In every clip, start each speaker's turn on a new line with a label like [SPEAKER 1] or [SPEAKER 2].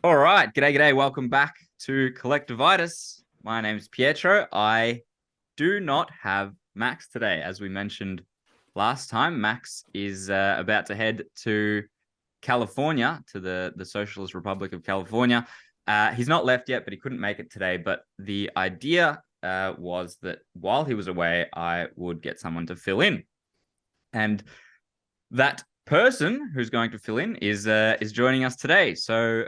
[SPEAKER 1] All right. G'day, g'day. Welcome back to Collectivitis. My name's Pietro. I do not have Max today. As we mentioned last time, Max is about to head to California, to the Socialist Republic of California. He's not left yet, but he couldn't make it today. But the idea was that while he was away, I would get someone to fill in. And that person who's going to fill in is joining us today. So,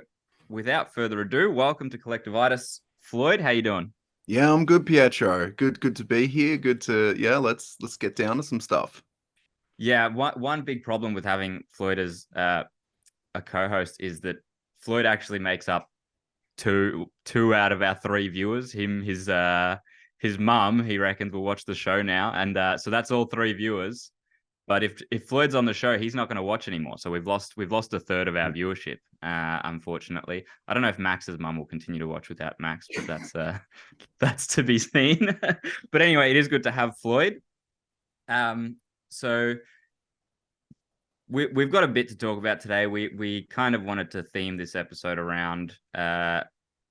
[SPEAKER 1] without further ado, welcome to Collectivitis. Floyd, how you doing?
[SPEAKER 2] Yeah, I'm good, Pietro. Good to be here. Good to let's get down to some stuff.
[SPEAKER 1] Yeah, one big problem with having Floyd as a co-host is that Floyd actually makes up two out of our three viewers. His mum, he reckons, will watch the show now, and so that's all three viewers. But if Floyd's on the show, he's not going to watch anymore. So we've lost a third of our viewership, unfortunately. I don't know if Max's mum will continue to watch without Max, but that's to be seen. But anyway, it is good to have Floyd. So we've got a bit to talk about today. We kind of wanted to theme this episode around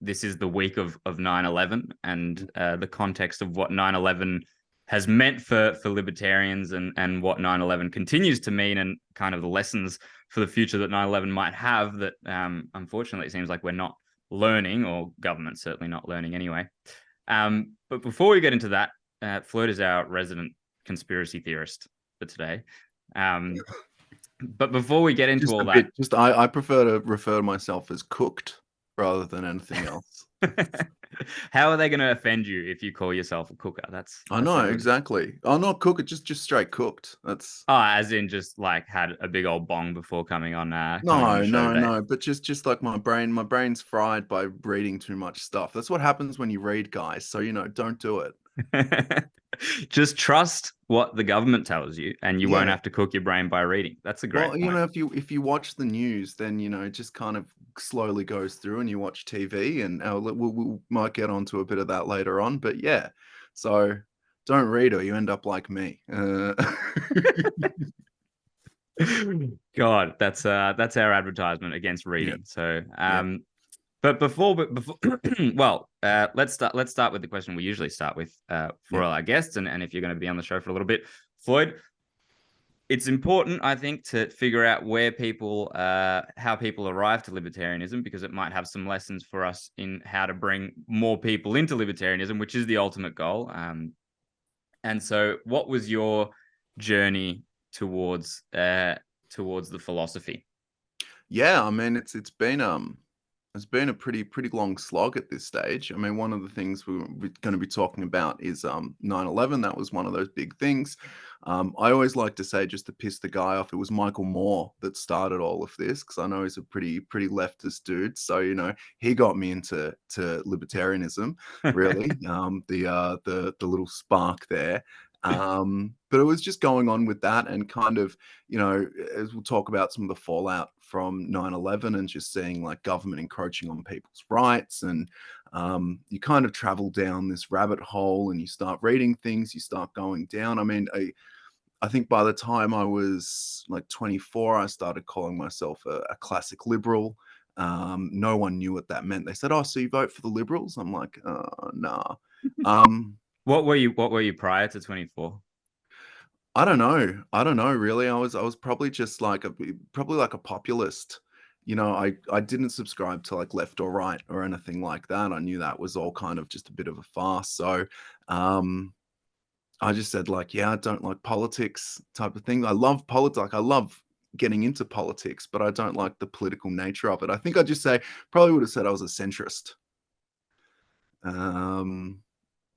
[SPEAKER 1] this is the week of 9/11 and the context of what 9/11 has meant for libertarians and what 9/11 continues to mean and kind of the lessons for the future that 9/11 might have that unfortunately it seems like we're not learning, or government's certainly not learning anyway. But before we get into that, Floyd is our resident conspiracy theorist for today. Um, but before we get into
[SPEAKER 2] Just a
[SPEAKER 1] all that,
[SPEAKER 2] bit. I prefer to refer to myself as cooked rather than anything else.
[SPEAKER 1] how are they going to offend you if you call yourself a cooker?
[SPEAKER 2] I
[SPEAKER 1] That's
[SPEAKER 2] know
[SPEAKER 1] never good.
[SPEAKER 2] exactly. Oh, not cook it, just straight cooked. That's
[SPEAKER 1] Oh, as in just like had a big old bong before coming on the
[SPEAKER 2] no,
[SPEAKER 1] show
[SPEAKER 2] no,
[SPEAKER 1] today.
[SPEAKER 2] no. But just like my brain's fried by reading too much stuff. That's what happens when you read, guys. So don't do it.
[SPEAKER 1] Just trust what the government tells you, and you won't
[SPEAKER 2] Yeah.
[SPEAKER 1] have to cook your brain by reading. That's a
[SPEAKER 2] Well,
[SPEAKER 1] great point.
[SPEAKER 2] if you watch the news, then it just kind of slowly goes through, and you watch TV, and we might get onto a bit of that later on. But yeah, so don't read, or you end up like me.
[SPEAKER 1] God, that's our advertisement against
[SPEAKER 2] Yeah,
[SPEAKER 1] reading. So,
[SPEAKER 2] yeah,
[SPEAKER 1] but before well, let's start with the question we usually start with for
[SPEAKER 2] yeah,
[SPEAKER 1] all our guests, and if you're going to be on the show for a little bit, Floyd, it's important, I think, to figure out how people arrive to libertarianism, because it might have some lessons for us in how to bring more people into libertarianism, which is the ultimate goal. And so, what was your journey towards towards the philosophy?
[SPEAKER 2] yeah. I mean, it's been a pretty long slog at this stage. I mean, one of the things we're going to be talking about is 9/11. That was one of those big things. I always like to say, just to piss the guy off, it was Michael Moore that started all of this, because I know he's a pretty leftist dude. So he got me into libertarianism, really. The little spark there. But it was just going on with that, and kind of, as we'll talk about some of the fallout from 9/11, and just seeing like government encroaching on people's rights. And you kind of travel down this rabbit hole, and you start reading things, you start going down. I mean, I think by the time I was like 24, I started calling myself a classic liberal. No one knew what that meant. They said, "Oh, so you vote for the Liberals?" I'm like, "Nah." Um,
[SPEAKER 1] What were you prior to 24?
[SPEAKER 2] I don't know. I don't know really. I was probably just probably like a populist. I didn't subscribe to like left or right or anything like that. I knew that was all kind of just a bit of a farce. So um I just said, like, yeah, I don't like politics type of thing. I love politics. Like, I love getting into politics, but I don't like the political nature of it. I think I just say probably would have said I was a centrist. Um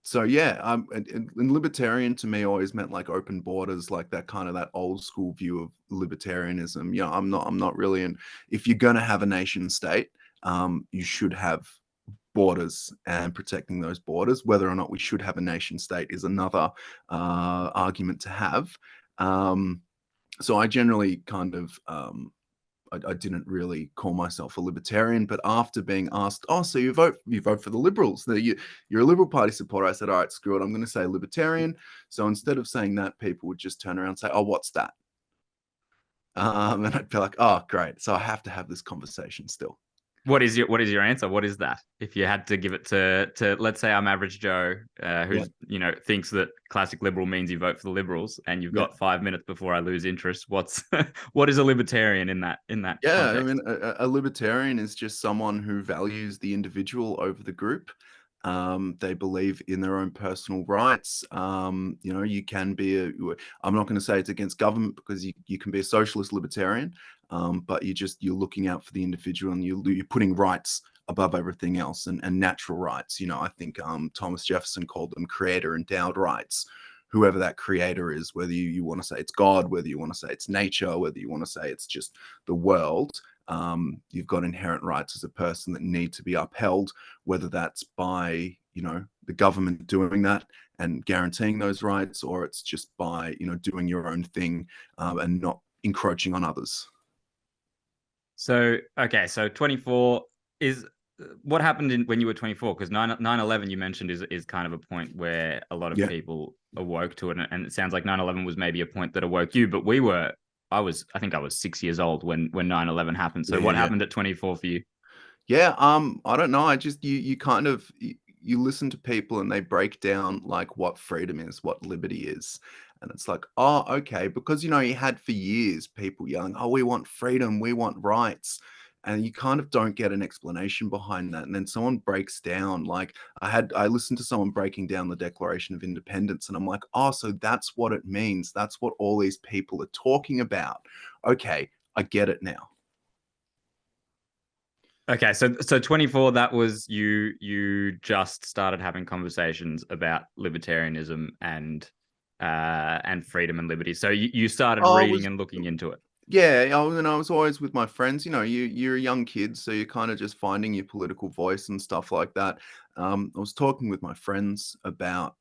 [SPEAKER 2] so yeah, and libertarian to me always meant like open borders, like that kind of that old school view of libertarianism. I'm not really in. If you're gonna have a nation state, you should have borders, and protecting those borders. Whether or not we should have a nation state is another argument to have. Um, so I generally kind of I didn't really call myself a libertarian, but after being asked, "Oh, so you vote for the Liberals? You're a Liberal Party supporter?" I said, "All right, screw it. I'm going to say libertarian." So instead of saying that, people would just turn around and say, "Oh, what's that?" And I'd be like, "Oh, great. So I have to have this conversation still."
[SPEAKER 1] What is your answer? What is that? If you had to give it to let's say I'm average Joe,
[SPEAKER 2] Yeah,
[SPEAKER 1] who's thinks that classic liberal means you vote for the liberals, and you've
[SPEAKER 2] yeah.
[SPEAKER 1] got 5 minutes before I lose interest. What's what is a libertarian in that
[SPEAKER 2] Yeah, I
[SPEAKER 1] context?
[SPEAKER 2] mean, a libertarian is just someone who values the individual over the group. They believe in their own personal rights. You can be I'm not going to say it's against government because you can be a socialist libertarian, but you're looking out for the individual and you're putting rights above everything else and natural rights. I think Thomas Jefferson called them creator endowed rights. Whoever that creator is, whether you want to say it's God, whether you want to say it's nature, whether you want to say it's just the world, you've got inherent rights as a person that need to be upheld, whether that's by the government doing that and guaranteeing those rights, or it's just by doing your own thing and not encroaching on others.
[SPEAKER 1] So okay, so 24 is what happened when you were 24? Because 9/11 you mentioned is kind of a point where a lot of
[SPEAKER 2] Yeah,
[SPEAKER 1] people awoke to it, and it sounds like 9/11 was maybe a point that awoke you. But I think I was 6 years old when 9/11 happened. So
[SPEAKER 2] yeah, yeah,
[SPEAKER 1] what
[SPEAKER 2] yeah.
[SPEAKER 1] happened at 24 for you?
[SPEAKER 2] Yeah, I don't know. I just you kind of you listen to people and they break down like what freedom is, what liberty is. And it's like, oh, okay, because you had for years people yelling, "Oh, we want freedom, we want rights." And you kind of don't get an explanation behind that. And then someone breaks down, like I listened to someone breaking down the Declaration of Independence, and I'm like, oh, so that's what it means. That's what all these people are talking about. Okay, I get it now.
[SPEAKER 1] Okay, so 24, that was you just started having conversations about libertarianism and freedom and liberty. So you started
[SPEAKER 2] Oh, I
[SPEAKER 1] reading
[SPEAKER 2] was
[SPEAKER 1] and looking into it.
[SPEAKER 2] Yeah, I was always with my friends. You're a young kid, so you're kind of just finding your political voice and stuff like that. I was talking with my friends about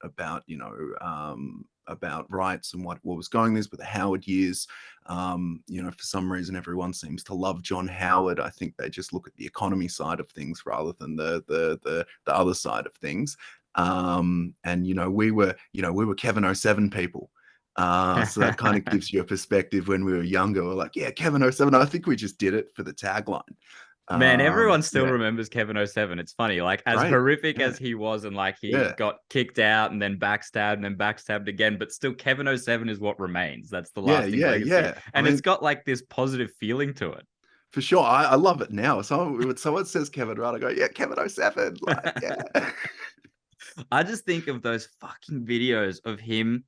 [SPEAKER 2] rights and what was going this with the Howard years. For some reason, everyone seems to love John Howard. I think they just look at the economy side of things rather than the other side of things. And we were Kevin '07 people. So that kind of gives you a perspective when we were younger. We're like, yeah, Kevin '07. I think we just did it for the tagline.
[SPEAKER 1] Man, everyone still
[SPEAKER 2] Yeah,
[SPEAKER 1] remembers Kevin '07. It's funny, like as
[SPEAKER 2] great.
[SPEAKER 1] horrific
[SPEAKER 2] Yeah,
[SPEAKER 1] as he was, and like he
[SPEAKER 2] yeah,
[SPEAKER 1] got kicked out and then backstabbed again, but still Kevin '07 is what remains. That's the
[SPEAKER 2] yeah,
[SPEAKER 1] lasting
[SPEAKER 2] yeah,
[SPEAKER 1] legacy,
[SPEAKER 2] yeah. I
[SPEAKER 1] and it's
[SPEAKER 2] mean,
[SPEAKER 1] got like this positive feeling to
[SPEAKER 2] for sure. I love it now. So when someone says Kevin, right, I go, yeah, Kevin '07. Like,
[SPEAKER 1] it.
[SPEAKER 2] yeah.
[SPEAKER 1] I just think of those fucking videos of him.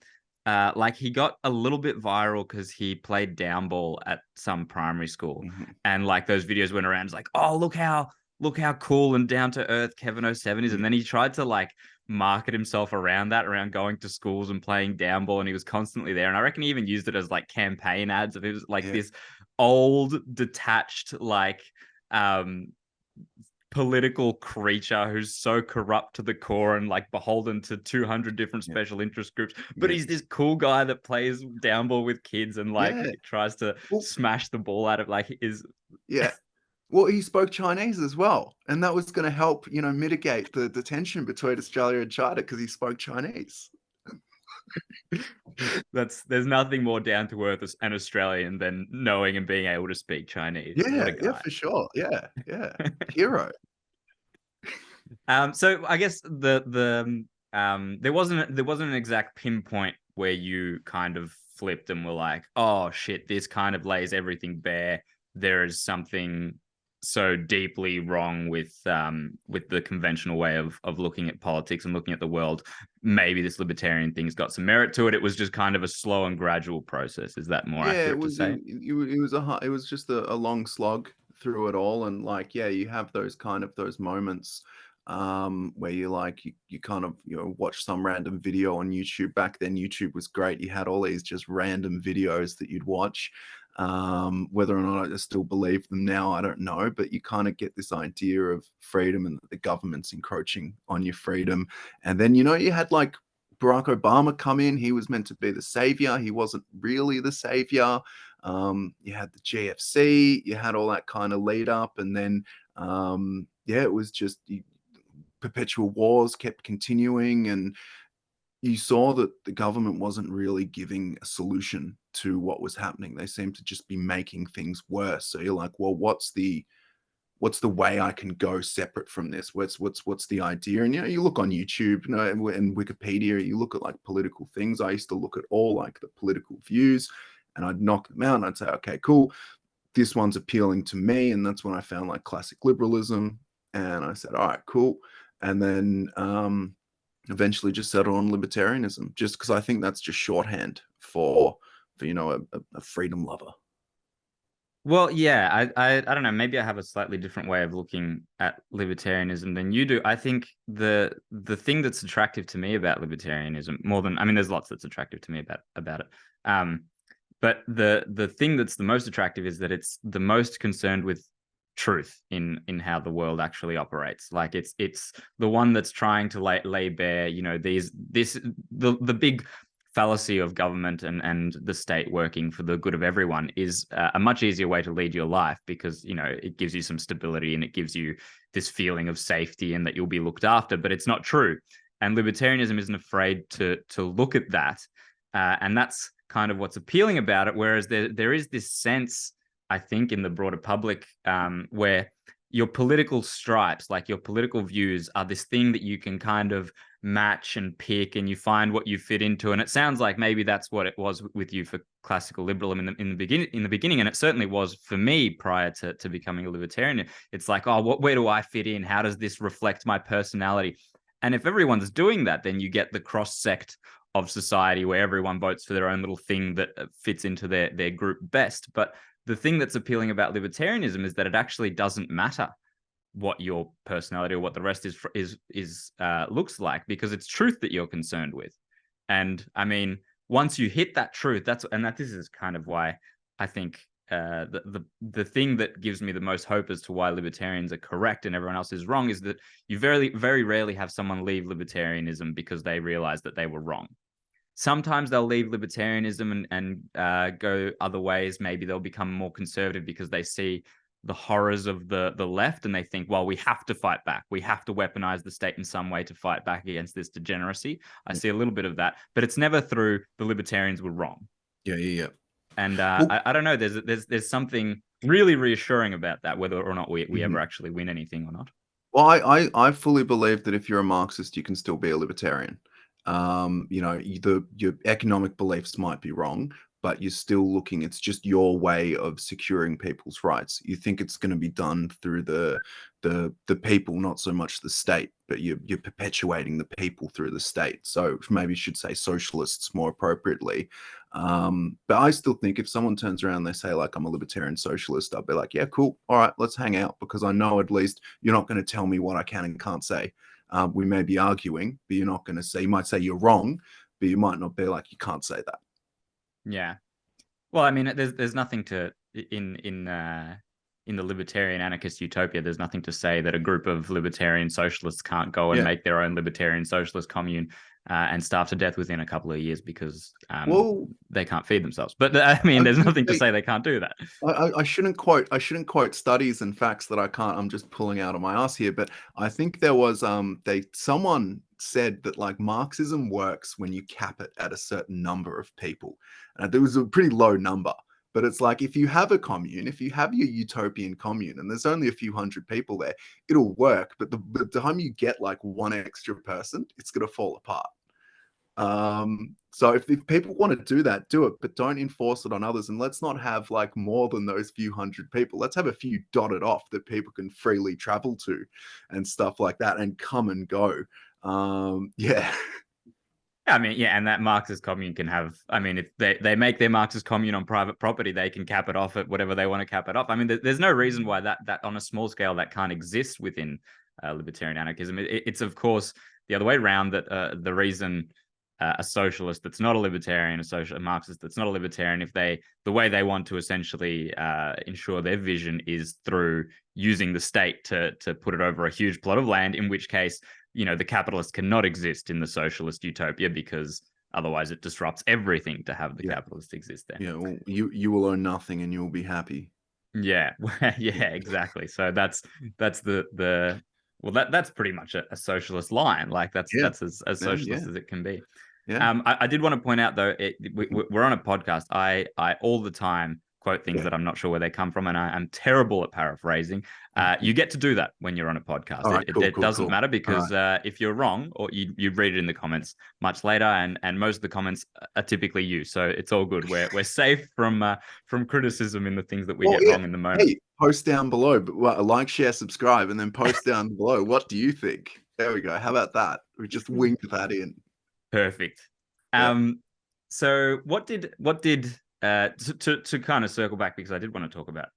[SPEAKER 1] Like he got a little bit viral because he played down ball at some primary school,
[SPEAKER 2] Mhm.
[SPEAKER 1] and like those videos went around. It's like, oh, look how cool and down to earth Kevin '07 is.
[SPEAKER 2] Yeah,
[SPEAKER 1] And then he tried to like market himself around that, around going to schools and playing down ball, and he was constantly there. And I reckon he even used it as like campaign ads of his like
[SPEAKER 2] yeah,
[SPEAKER 1] this old, detached, like um political creature who's so corrupt to the core and like beholden to 200 different
[SPEAKER 2] yeah,
[SPEAKER 1] special interest groups, but
[SPEAKER 2] yeah,
[SPEAKER 1] he's this cool guy that plays down ball with kids and like
[SPEAKER 2] yeah.
[SPEAKER 1] tries to
[SPEAKER 2] Well,
[SPEAKER 1] smash the ball out of like is
[SPEAKER 2] yeah. Well, he spoke Chinese as well, and that was going to help, mitigate the tension between Australia and China because he spoke Chinese.
[SPEAKER 1] that's there's nothing more down to earth as an Australian than knowing and being able to speak Chinese. What
[SPEAKER 2] Yeah,
[SPEAKER 1] a
[SPEAKER 2] yeah,
[SPEAKER 1] guy.
[SPEAKER 2] for sure. Yeah, yeah. Hero.
[SPEAKER 1] So I guess there wasn't an exact pinpoint where you kind of flipped and were like, oh shit, this kind of lays everything bare. There is something so deeply wrong with the conventional way of looking at politics and looking at the world. Maybe this libertarian thing's got some merit to it. It was just kind of a slow and gradual process. Is that more
[SPEAKER 2] Yeah,
[SPEAKER 1] accurate to say?
[SPEAKER 2] it was just a long slog through it all, and like, yeah, you have those moments where you kind of watch some random video on YouTube. Back then, YouTube was great. You had all these just random videos that you'd watch. Whether or not I still believe them now, I don't know, but you kind of get this idea of freedom and that the government's encroaching on your freedom. And then you had like Barack Obama come in. He was meant to be the savior. He wasn't really the savior. You had the GFC. You had all that kind of lead up, and then yeah, it was just perpetual wars kept continuing, and you saw that the government wasn't really giving a solution to what was happening. They seemed to just be making things worse. So you're like, well, what's the way I can go separate from this? What's the idea? And you look on YouTube, and Wikipedia, you look at like political things. I used to look at all like the political views, and I'd knock them out, and I'd say, okay, cool, this one's appealing to me. And that's when I found like classic liberalism, and I said, all right, cool. And then eventually just settled on libertarianism, just because I think that's just shorthand for a freedom lover.
[SPEAKER 1] Well, yeah, I don't know. Maybe I have a slightly different way of looking at libertarianism than you do. I think the thing that's attractive to me about libertarianism, more than, I mean, there's lots that's attractive to me about it. But the thing that's the most attractive is that it's the most concerned with truth in how the world actually operates. Like it's the one that's trying to lay bare, the big fallacy of government and the state working for the good of everyone is a much easier way to lead your life, because it gives you some stability and it gives you this feeling of safety and that you'll be looked after. But it's not true, and libertarianism isn't afraid to look at that, and that's kind of what's appealing about it. Whereas there is this sense, I think, in the broader public, where your political stripes, like your political views, are this thing that you can kind of match and pick, and you find what you fit into. And it sounds like maybe that's what it was with you for classical liberalism in the beginning, and it certainly was for me prior to becoming a libertarian. It's like, oh, where do I fit in? How does this reflect my personality? And if everyone's doing that, then you get the cross sect of society where everyone votes for their own little thing that fits into their group best. But the thing that's appealing about libertarianism is that it actually doesn't matter what your personality or what the rest is looks like, because it's truth that you're concerned with. And I mean, once you hit that truth, this is kind of why I think the thing that gives me the most hope as to why libertarians are correct and everyone else is wrong is that you very, very rarely have someone leave libertarianism because they realize that they were wrong. Sometimes they'll leave libertarianism and go other ways. Maybe they'll become more conservative because they see the horrors of the left, and they think, well, we have to fight back. We have to weaponize the state in some way to fight back against this degeneracy. I see a little bit of that, but it's never through the libertarians were wrong.
[SPEAKER 2] Yeah.
[SPEAKER 1] And
[SPEAKER 2] Well,
[SPEAKER 1] I don't know. There's something really reassuring about that, whether or not we ever actually win anything or not.
[SPEAKER 2] Well, I fully believe that if you're a Marxist, you can still be a libertarian. Your economic beliefs might be wrong, but you're still looking. It's just your way of securing people's rights. You think it's going to be done through the people, not so much the state, but you're perpetuating the people through the state. So maybe you should say socialists more appropriately. But I still think if someone turns around and they say like, I'm a libertarian socialist, I'll be like, yeah, cool. All right, let's hang out, because I know at least you're not going to tell me what I can and can't say. We may be arguing, but you're not going to say, you might say you're wrong, but you might not be like, you can't say that.
[SPEAKER 1] Yeah. Well, I mean, there's nothing to in the libertarian anarchist utopia. There's nothing to say that a group of libertarian socialists can't go and make their own libertarian socialist commune and starve to death within a couple of years because they can't feed themselves. But I mean, there's nothing to say they can't do that.
[SPEAKER 2] I shouldn't quote studies and facts that I can't. I'm just pulling out of my ass here, but I think there was someone said that like Marxism works when you cap it at a certain number of people. There was a pretty low number, but it's like if you have a commune, if you have your utopian commune, and there's only a few hundred people there, it'll work. But the time you get like one extra person, it's gonna fall apart. So if people want to do that, do it, but don't enforce it on others. And let's not have like more than those few hundred people. Let's have a few dotted off that people can freely travel to and stuff like that and come and go. Yeah.
[SPEAKER 1] I mean, yeah, and that Marxist commune can have, I mean, if they make their Marxist commune on private property, they can cap it off at whatever they want to cap it off. I mean, there's no reason why that on a small scale that can't exist within libertarian anarchism. It's of course the other way around, that the reason a socialist that's not a libertarian, a Marxist that's not a libertarian, if the way they want to essentially ensure their vision is through using the state to put it over a huge plot of land, in which case, the capitalist cannot exist in the socialist utopia, because otherwise it disrupts everything to have the capitalist exist there.
[SPEAKER 2] Yeah, well, you will own nothing and you'll be happy.
[SPEAKER 1] Yeah, yeah, exactly. So that's the well, that's pretty much a socialist line. Like that's as socialist as it can be.
[SPEAKER 2] Yeah.
[SPEAKER 1] I did want to point out though, we're on a podcast. I all the time quote things
[SPEAKER 2] Yeah.
[SPEAKER 1] that I'm not sure where they come from, and I'm terrible at paraphrasing. You get to do that when you're on a podcast.
[SPEAKER 2] All right, cool,
[SPEAKER 1] It
[SPEAKER 2] cool,
[SPEAKER 1] doesn't
[SPEAKER 2] cool.
[SPEAKER 1] matter
[SPEAKER 2] All
[SPEAKER 1] because
[SPEAKER 2] right.
[SPEAKER 1] if you're wrong, or you read it in the comments much later, and most of the comments are typically you, so it's all good. We're safe from criticism in the things that we
[SPEAKER 2] Well,
[SPEAKER 1] get
[SPEAKER 2] yeah.
[SPEAKER 1] wrong in the moment.
[SPEAKER 2] Hey, post down below, but like, share, subscribe, and then post down below. What do you think? There we go. How about that? We just winged that in.
[SPEAKER 1] Perfect.
[SPEAKER 2] Yeah.
[SPEAKER 1] So to kind of circle back, because I did want to talk about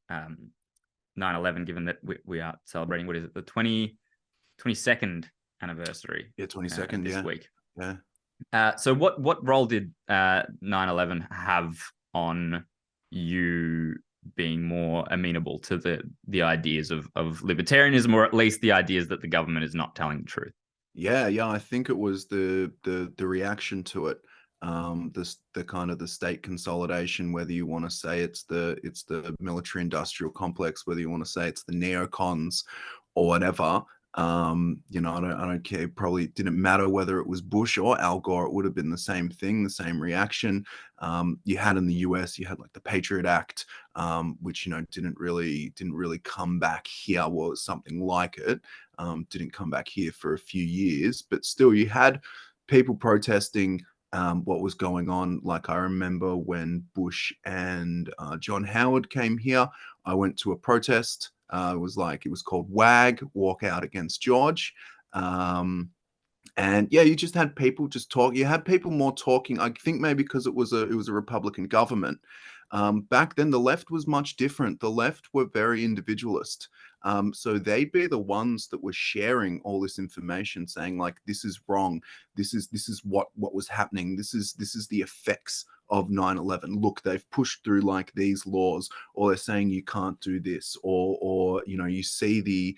[SPEAKER 1] 9/11, given that we are celebrating, what is it, the 22nd anniversary
[SPEAKER 2] Yeah, 22nd.
[SPEAKER 1] this
[SPEAKER 2] Yeah.
[SPEAKER 1] week.
[SPEAKER 2] Yeah.
[SPEAKER 1] So what role did 9/11 have on you being more amenable to the ideas of libertarianism, or at least the ideas that the government is not telling the truth?
[SPEAKER 2] Yeah, yeah, I think it was the reaction to it. The kind of the state consolidation, whether you want to say it's the military industrial complex, whether you want to say it's the neocons or whatever. I don't care. Probably didn't matter whether it was Bush or Al Gore. It would have been the same thing, the same reaction. You had in the US, you had like the Patriot Act, which didn't really come back here. Well, something like it. Didn't come back here for a few years, but still, you had people protesting what was going on. Like I remember when Bush and John Howard came here, I went to a protest. It was called WAG, Walk Out Against George. And yeah, you just had people just talk. You had people more talking. I think maybe because it was a Republican government. Back then, the left was much different. The left were very individualist. So they'd be the ones that were sharing all this information, saying like, "This is wrong. This is what was happening. This is the effects of 9/11. Look, they've pushed through like these laws, or they're saying you can't do this, or you see the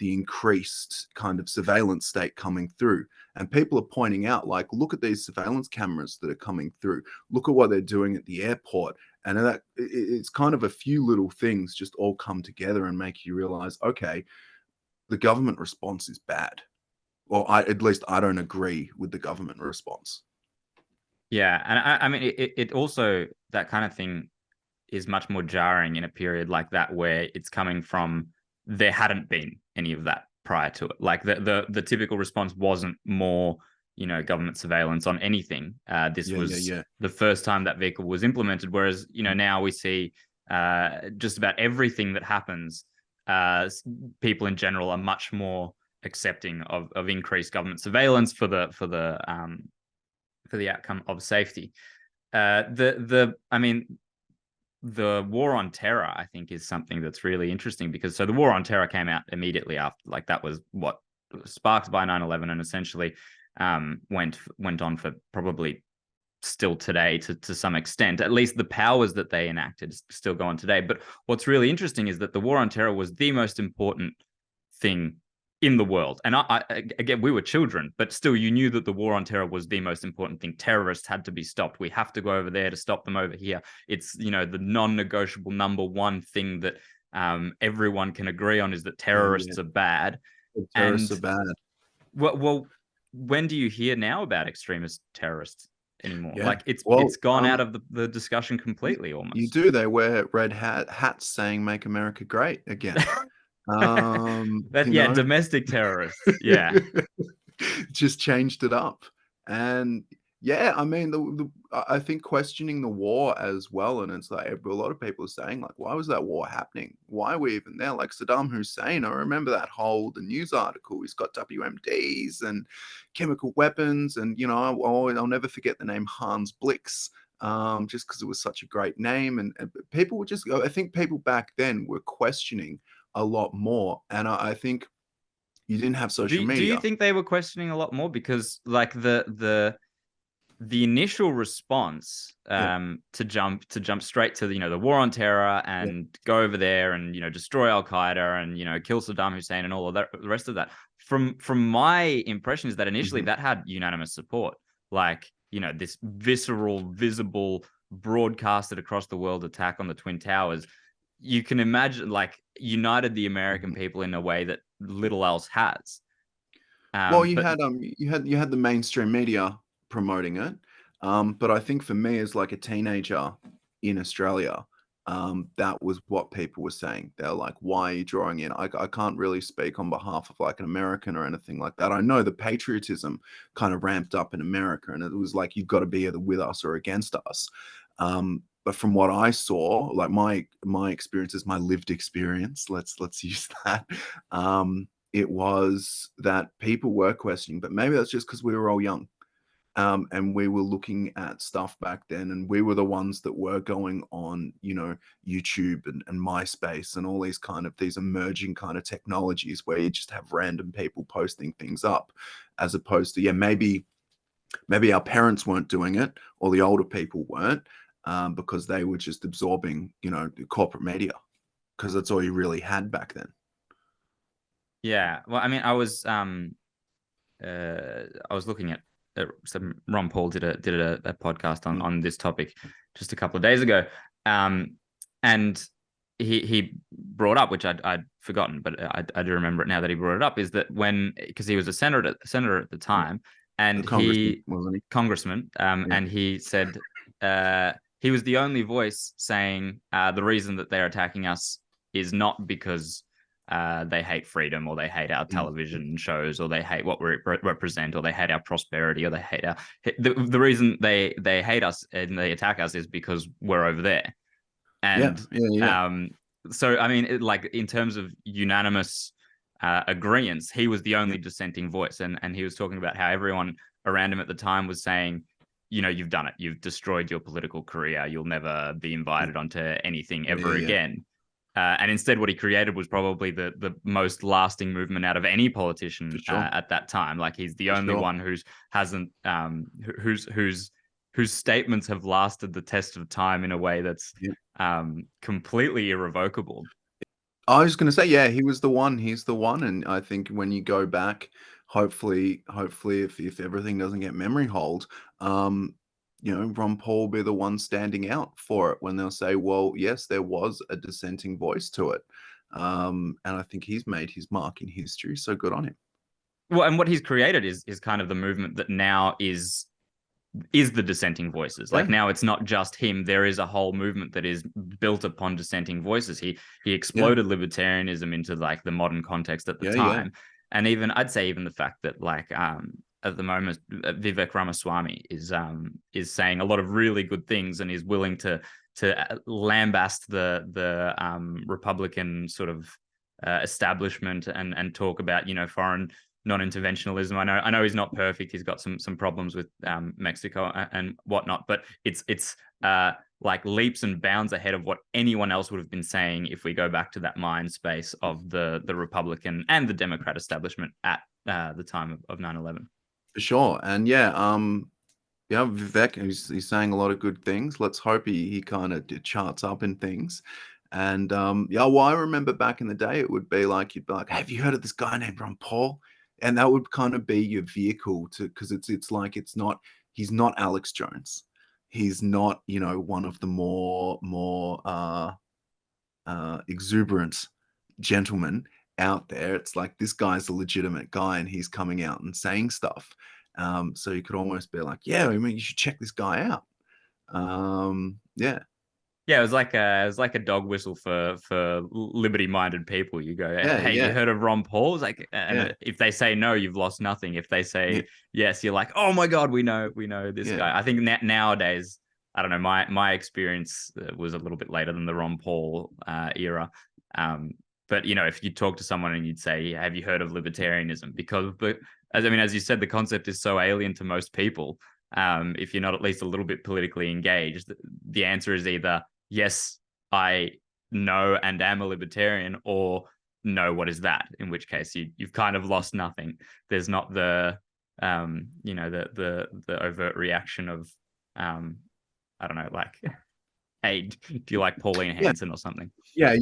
[SPEAKER 2] increased kind of surveillance state coming through. And people are pointing out, like, look at these surveillance cameras that are coming through. Look at what they're doing at the airport. And it's kind of a few little things just all come together and make you realize, okay, the government response is bad. Well, at least I don't agree with the government response.
[SPEAKER 1] Yeah, and I mean, it also, that kind of thing is much more jarring in a period like that, where it's coming from, there hadn't been any of that prior to it. Like the typical response wasn't more, government surveillance on anything. This
[SPEAKER 2] Yeah, yeah,
[SPEAKER 1] was
[SPEAKER 2] yeah.
[SPEAKER 1] the first time that vehicle was implemented. Whereas, now we see just about everything that happens. People in general are much more accepting of increased government surveillance for the outcome of safety. I mean, the war on terror, I think, is something that's really interesting, because the war on terror came out immediately after, like, that was what sparked by 9/11, and essentially went on for probably still today to some extent. At least the powers that they enacted still go on today. But what's really interesting is that the war on terror was the most important thing in the world. And again, we were children, but still, you knew that the war on terror was the most important thing. Terrorists had to be stopped. We have to go over there to stop them over here. It's, the non-negotiable number one thing that everyone can agree on, is that
[SPEAKER 2] Yeah, yeah.
[SPEAKER 1] terrorists are bad.
[SPEAKER 2] The terrorists
[SPEAKER 1] And
[SPEAKER 2] are bad.
[SPEAKER 1] well, when do you hear now about extremist terrorists anymore?
[SPEAKER 2] Yeah.
[SPEAKER 1] Like, it's
[SPEAKER 2] Well,
[SPEAKER 1] gone out of the discussion completely,
[SPEAKER 2] you
[SPEAKER 1] almost.
[SPEAKER 2] do. They wear red hats saying "Make America Great Again."
[SPEAKER 1] But
[SPEAKER 2] You
[SPEAKER 1] yeah,
[SPEAKER 2] know,
[SPEAKER 1] domestic terrorists. Yeah.
[SPEAKER 2] just changed it up. And yeah, I mean, I think questioning the war as well. And it's like a lot of people are saying, like, why was that war happening? Why are we even there? Like Saddam Hussein, I remember the news article. He's got WMDs and chemical weapons. And, I'll never forget the name Hans Blix. Just because it was such a great name, and people were just, I think people back then were questioning a lot more. And I think you didn't have social
[SPEAKER 1] Do you
[SPEAKER 2] media.
[SPEAKER 1] think they were questioning a lot more? Because, like, the initial response,
[SPEAKER 2] Yeah,
[SPEAKER 1] to jump straight to the war on terror,
[SPEAKER 2] yeah.
[SPEAKER 1] and go over there and destroy Al Qaeda, and kill Saddam Hussein, and all of that, the rest of that, from my impression, is that initially
[SPEAKER 2] Mhm.
[SPEAKER 1] that had unanimous support. Like, this visceral, visible, broadcasted across the world attack on the Twin Towers, you can imagine, like, united the American
[SPEAKER 2] Mhm.
[SPEAKER 1] people in a way that little else has.
[SPEAKER 2] Well,
[SPEAKER 1] But
[SPEAKER 2] you had the mainstream media promoting it, but I think for me as like a teenager in Australia, That was what people were saying. They're like, why are you drawing in? I can't really speak on behalf of like an American or anything like that. I know the patriotism kind of ramped up in America, and it was like, you've got to be either with us or against us. But from what I saw, like my experiences, my lived experience, let's use that. It was that people were questioning, but maybe that's just because we were all young. And we were looking at stuff back then, and we were the ones that were going on, YouTube and MySpace and all these emerging kind of technologies where you just have random people posting things up, as opposed to, maybe our parents weren't doing it, or the older people weren't, because they were just absorbing, the corporate media, because that's all you really had back then.
[SPEAKER 1] Yeah. Well, I mean, I was looking at some Ron Paul did a podcast on this topic just a couple of days ago, and he brought up, which I'd forgotten, but I do remember it now that he brought it up, is that because he was a senator at the time, and
[SPEAKER 2] Congressman, wasn't he?
[SPEAKER 1] Congressman, and he said he was the only voice saying the reason that they're attacking us is not because they hate freedom, or they hate our television shows, or they hate what we represent, or they hate our prosperity, or they hate the reason they hate us and they attack us is because we're over there. And so I mean, like, in terms of unanimous agreements, he was the only dissenting voice, and he was talking about how everyone around him at the time was saying, you've done it, you've destroyed your political career, you'll never be invited onto anything ever again. And instead, what he created was probably the most lasting movement out of any politician at that time. Like, he's the only one whose statements have lasted the test of time in a way that's completely irrevocable.
[SPEAKER 2] I was going to say, yeah, he was the one. He's the one, and I think when you go back, hopefully, if everything doesn't get memory hold, Ron Paul will be the one standing out for it when they'll say, well, yes, there was a dissenting voice to it. And I think he's made his mark in history, so good on him.
[SPEAKER 1] Well, and what he's created is kind of the movement that now is the dissenting voices. Like, now it's not just him. There is a whole movement that is built upon dissenting voices. He exploded libertarianism into like the modern context at the time. And even I'd say even the fact that, like, at the moment, Vivek Ramaswamy is saying a lot of really good things, and is willing to lambaste the Republican sort of establishment, and talk about foreign non-interventionalism. I know he's not perfect. He's got some problems with Mexico and whatnot, but it's like leaps and bounds ahead of what anyone else would have been saying if we go back to that mind space of the Republican and the Democrat establishment at the time of 9/11.
[SPEAKER 2] For sure. And Vivek, he's saying a lot of good things. Let's hope he kind of charts up in things. And well, I remember back in the day, it would be like, you'd be like, have you heard of this guy named Ron Paul? And that would kind of be your vehicle because it's like, he's not Alex Jones. He's not, one of the more exuberant gentlemen out there. It's like, this guy's a legitimate guy, and he's coming out and saying stuff. So you could almost be like, yeah, I mean, you should check this guy out.
[SPEAKER 1] Yeah, it was like a dog whistle for liberty-minded people. You go, hey, you heard of Ron Paul? It's like, and if they say no, you've lost nothing. If they say yes, you're like, oh my god, we know this guy. I think nowadays, I don't know, my experience was a little bit later than the Ron Paul era. But if you talk to someone and you'd say, have you heard of libertarianism? Because as you said, the concept is so alien to most people. If you're not at least a little bit politically engaged, the answer is either yes, I know and am a libertarian, or no, what is that? In which case you've kind of lost nothing. There's not the the overt reaction of I don't know, like, hey, do you like Pauline Hanson or something?
[SPEAKER 2] Yeah.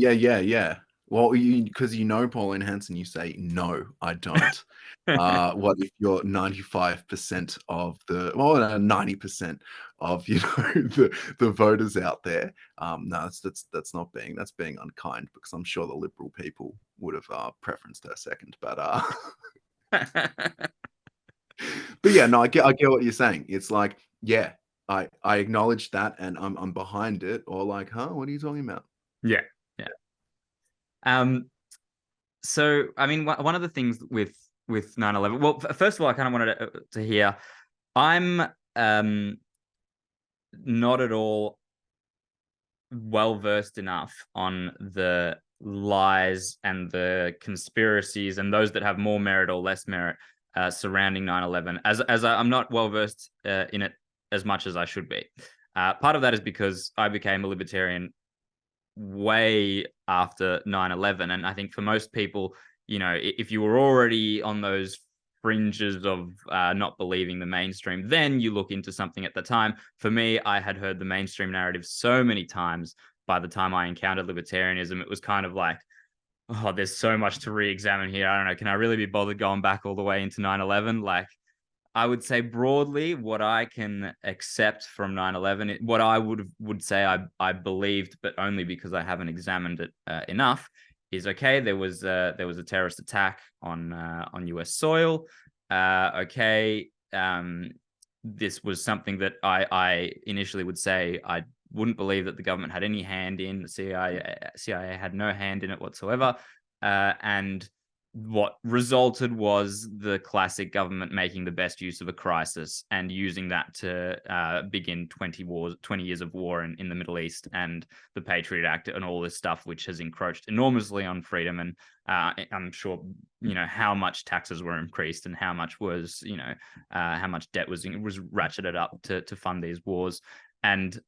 [SPEAKER 2] Well, because Pauline Hanson, you say, no, I don't. What if you're 95% of 90% of the voters out there? No, that's not that's being unkind, because I'm sure the liberal people would have preferenced her second. But but yeah, no, I get what you're saying. It's like, yeah, I acknowledge that, and I'm behind it, or like, huh, what are you talking about?
[SPEAKER 1] Yeah, yeah. Um, so I mean, one of the things with 9/11. Well, first of all, I kind of wanted to hear. I'm not at all well versed enough on the lies and the conspiracies and those that have more merit or less merit surrounding 9/11. I'm not well versed in it as much as I should be. Part of that is because I became a libertarian way after 9/11, and I think for most people, if you were already on those fringes of not believing the mainstream, then you look into something at the time. For me, I had heard the mainstream narrative so many times. By the time I encountered libertarianism, it was kind of like, oh, there's so much to re-examine here. I don't know, can I really be bothered going back all the way into 9/11? Like, I would say broadly what I can accept from 9/11, what I would say I believed, but only because I haven't examined it enough, is okay. There was a terrorist attack on U.S. soil. Okay, this was something that I initially would say I wouldn't believe that the government had any hand in. The CIA had no hand in it whatsoever, and what resulted was the classic government making the best use of a crisis and using that to begin 20 years of war in the Middle East, and the Patriot Act and all this stuff, which has encroached enormously on freedom. And I'm sure how much taxes were increased and how much was how much debt was ratcheted up to fund these wars. And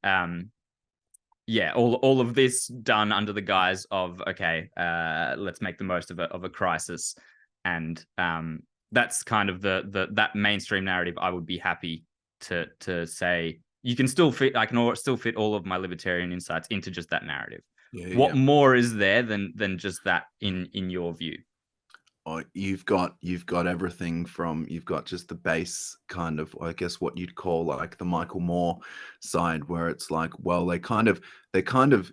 [SPEAKER 1] yeah, all of this done under the guise of, okay, let's make the most of a crisis. And that's kind of that mainstream narrative. I would be happy to say you can still fit. I can still fit all of my libertarian insights into just that narrative.
[SPEAKER 2] Yeah,
[SPEAKER 1] What
[SPEAKER 2] yeah.
[SPEAKER 1] more is there than just that in your view?
[SPEAKER 2] Oh, you've got everything from you've got just the base kind of, I guess, what you'd call like the Michael Moore side, where it's like, well, they kind of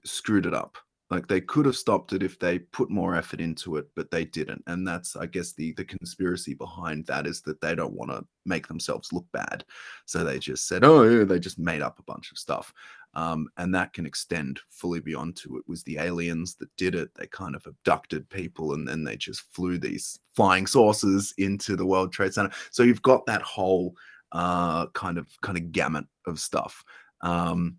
[SPEAKER 2] screwed it up. Like they could have stopped it if they put more effort into it, but they didn't. And that's, I guess, the conspiracy behind that is that they don't want to make themselves look bad. So they just said, oh, yeah, they just made up a bunch of stuff. And that can extend fully beyond to it was the aliens that did it. They kind of abducted people and then they just flew these flying saucers into the World Trade Center. So you've got that whole kind of gamut of stuff. Um,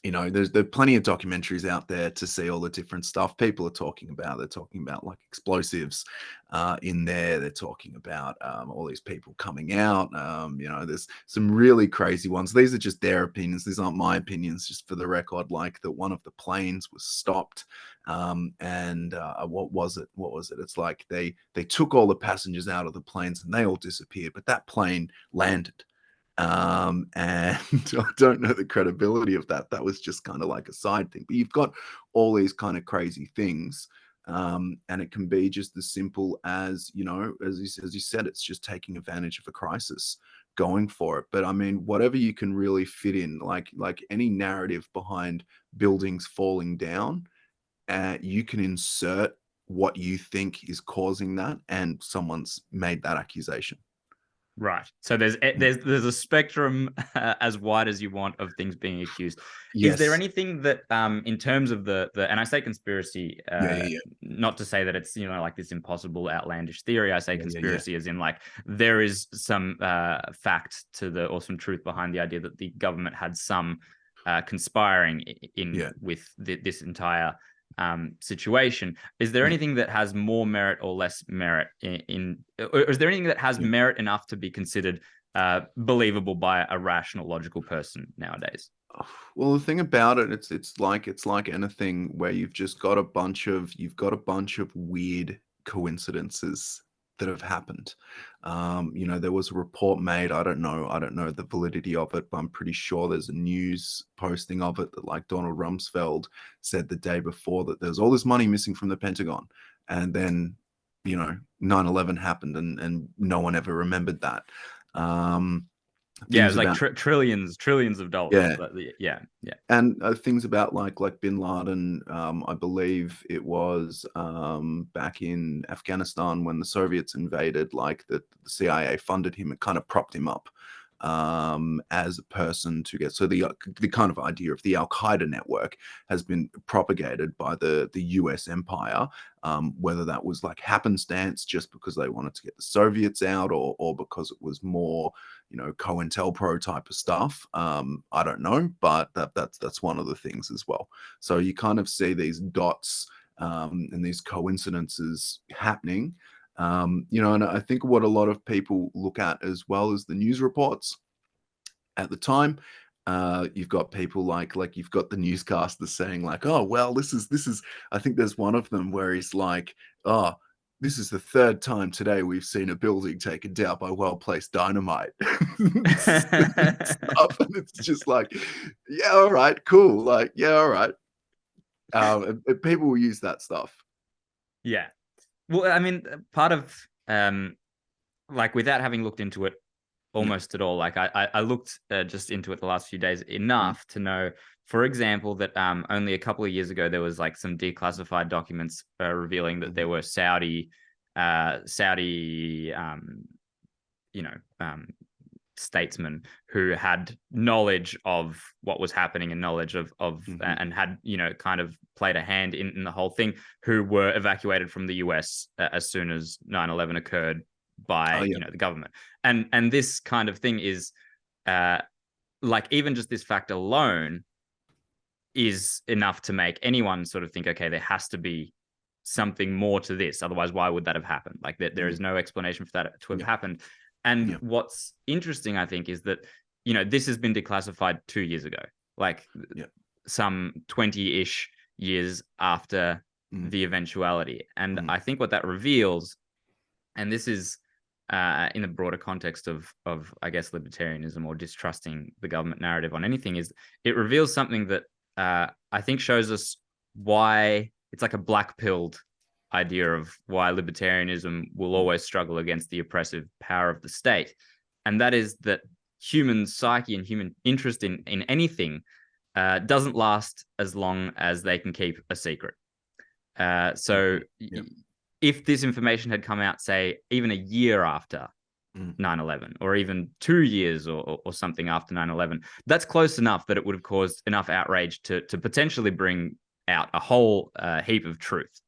[SPEAKER 2] there's plenty of documentaries out there to see all the different stuff people are talking about. They're talking about like explosives in there. They're talking about all these people coming out. There's some really crazy ones. These are just their opinions. These aren't my opinions, just for the record. Like that one of the planes was stopped. And what was it? What was it? It's like they took all the passengers out of the planes and they all disappeared, but that plane landed. And I don't know the credibility of that. That was just kind of like a side thing. But you've got all these kind of crazy things. And it can be just as simple as, as you said, it's just taking advantage of a crisis, going for it. But I mean, whatever you can really fit in, like any narrative behind buildings falling down, you can insert what you think is causing that, and someone's made that accusation.
[SPEAKER 1] Right. So there's
[SPEAKER 2] Mm.
[SPEAKER 1] there's a spectrum as wide as you want of things being accused. Is there
[SPEAKER 2] Yes.
[SPEAKER 1] anything that in terms of the and I say conspiracy
[SPEAKER 2] Yeah, yeah, yeah.
[SPEAKER 1] not to say that it's like this impossible outlandish theory. I say
[SPEAKER 2] Yeah, yeah, yeah.
[SPEAKER 1] conspiracy as in like there is some fact to the or some truth behind the idea that the government had some conspiring in
[SPEAKER 2] Yeah.
[SPEAKER 1] with this entire situation. Is there
[SPEAKER 2] Yeah.
[SPEAKER 1] anything that has more merit or less merit or is there anything that has
[SPEAKER 2] Yeah.
[SPEAKER 1] merit enough to be considered believable by a rational, logical person nowadays?
[SPEAKER 2] Well, the thing about it, it's like anything where you've got a bunch of weird coincidences that have happened. There was a report made. I don't know the validity of it, but I'm pretty sure there's a news posting of it that like Donald Rumsfeld said the day before that there's all this money missing from the Pentagon, and then 9/11 happened, and no one ever remembered that. Um,
[SPEAKER 1] Yeah, it
[SPEAKER 2] things
[SPEAKER 1] was like
[SPEAKER 2] about
[SPEAKER 1] trillions of dollars.
[SPEAKER 2] yeah.
[SPEAKER 1] But yeah, yeah,
[SPEAKER 2] And things about like Bin Laden, I believe it was back in Afghanistan when the Soviets invaded, like the CIA funded him and kind of propped him up. as a person to get. So the kind of idea of the Al-Qaeda network has been propagated by the US empire, whether that was like happenstance just because they wanted to get the Soviets out, or because it was more, COINTELPRO type of stuff. I don't know, but that's one of the things as well. So you kind of see these dots, and these coincidences happening. And I think what a lot of people look at as well as the news reports at the time. You've got people like you've got the newscasters saying like, oh well, this is. I think there's one of them where he's like, oh, this is the third time today we've seen a building taken down by well-placed dynamite. Stuff, and it's just like, yeah, all right, cool, like, yeah, all right. And people will use that stuff.
[SPEAKER 1] Yeah. Well, I mean, part of like without having looked into it almost at all, like I looked just into it the last few days enough to know, for example, that only a couple of years ago there was like some declassified documents revealing that there were Saudi statesmen who had knowledge of what was happening and knowledge of and had kind of played a hand in the whole thing, who were evacuated from the US as soon as 9/11 occurred by the government. And this kind of thing is like, even just this fact alone is enough to make anyone sort of think, okay, there has to be something more to this, otherwise why would that have happened? Like there is no explanation for that to have happened. And what's interesting, I think, is that this has been declassified 2 years ago, like some 20-ish years after the eventuality. And I think what that reveals, and this is in the broader context of I guess libertarianism or distrusting the government narrative on anything, is it reveals something that I think shows us why it's like a black-pilled idea of why libertarianism will always struggle against the oppressive power of the state. And that is that human psyche and human interest in anything doesn't last as long as they can keep a secret. So if this information had come out, say, even a year after 9/11, or even 2 years or something after 9/11, that's close enough that it would have caused enough outrage to potentially bring out a whole heap of truth.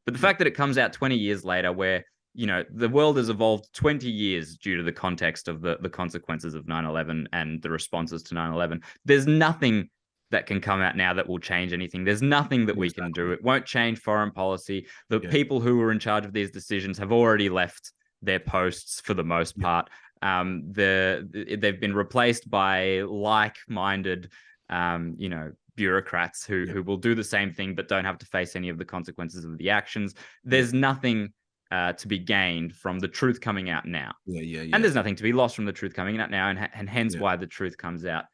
[SPEAKER 1] But the fact that it comes out 20 years later, where the world has evolved 20 years due to the context of the consequences of 9/11 and the responses to 9/11, there's nothing that can come out now that will change anything. There's nothing that we can do. It won't change foreign policy. The people who were in charge of these decisions have already left their posts for the most part. They've been replaced by like-minded, bureaucrats who will do the same thing but don't have to face any of the consequences of the actions. There's nothing to be gained from the truth coming out now. And there's nothing to be lost from the truth coming out now, and hence why the truth comes out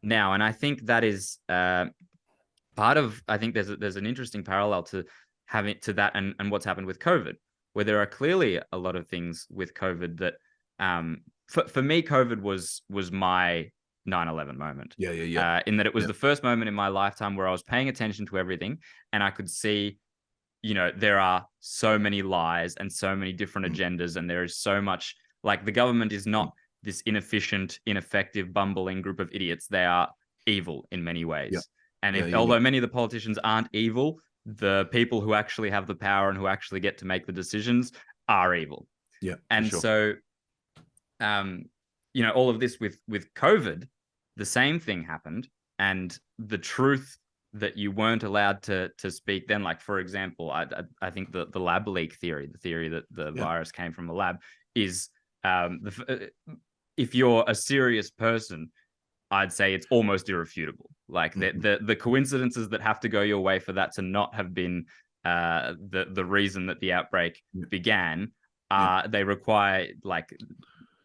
[SPEAKER 1] now. And I think that is part of, I think there's an interesting parallel to having to that and what's happened with COVID, where there are clearly a lot of things with COVID that for me, COVID was my 9/11 moment. In that it was the first moment in my lifetime where I was paying attention to everything, and I could see, there are so many lies and so many different agendas, and there is so much, like, the government is not this inefficient, ineffective, bumbling group of idiots. They are evil in many ways. And although many of the politicians aren't evil, the people who actually have the power and who actually get to make the decisions are evil. And so, all of this with COVID, the same thing happened, and the truth that you weren't allowed to speak then, like, for example, I think the lab leak theory, the theory that the virus came from a lab, is if you're a serious person, I'd say it's almost irrefutable. Like the coincidences that have to go your way for that to not have been the reason that the outbreak began, they require, like,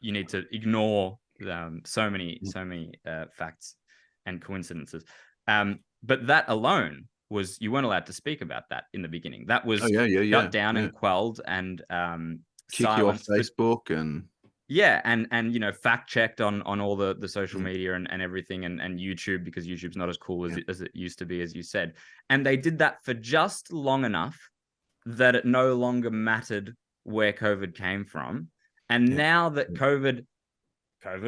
[SPEAKER 1] you need to ignore so many facts and coincidences. But that alone was, you weren't allowed to speak about that in the beginning. That was shut down and quelled and
[SPEAKER 2] kick you off Facebook and
[SPEAKER 1] fact checked on all the social media and everything, and YouTube, because YouTube's not as cool as it used to be, as you said. And they did that for just long enough that it no longer mattered where COVID came from. And now that COVID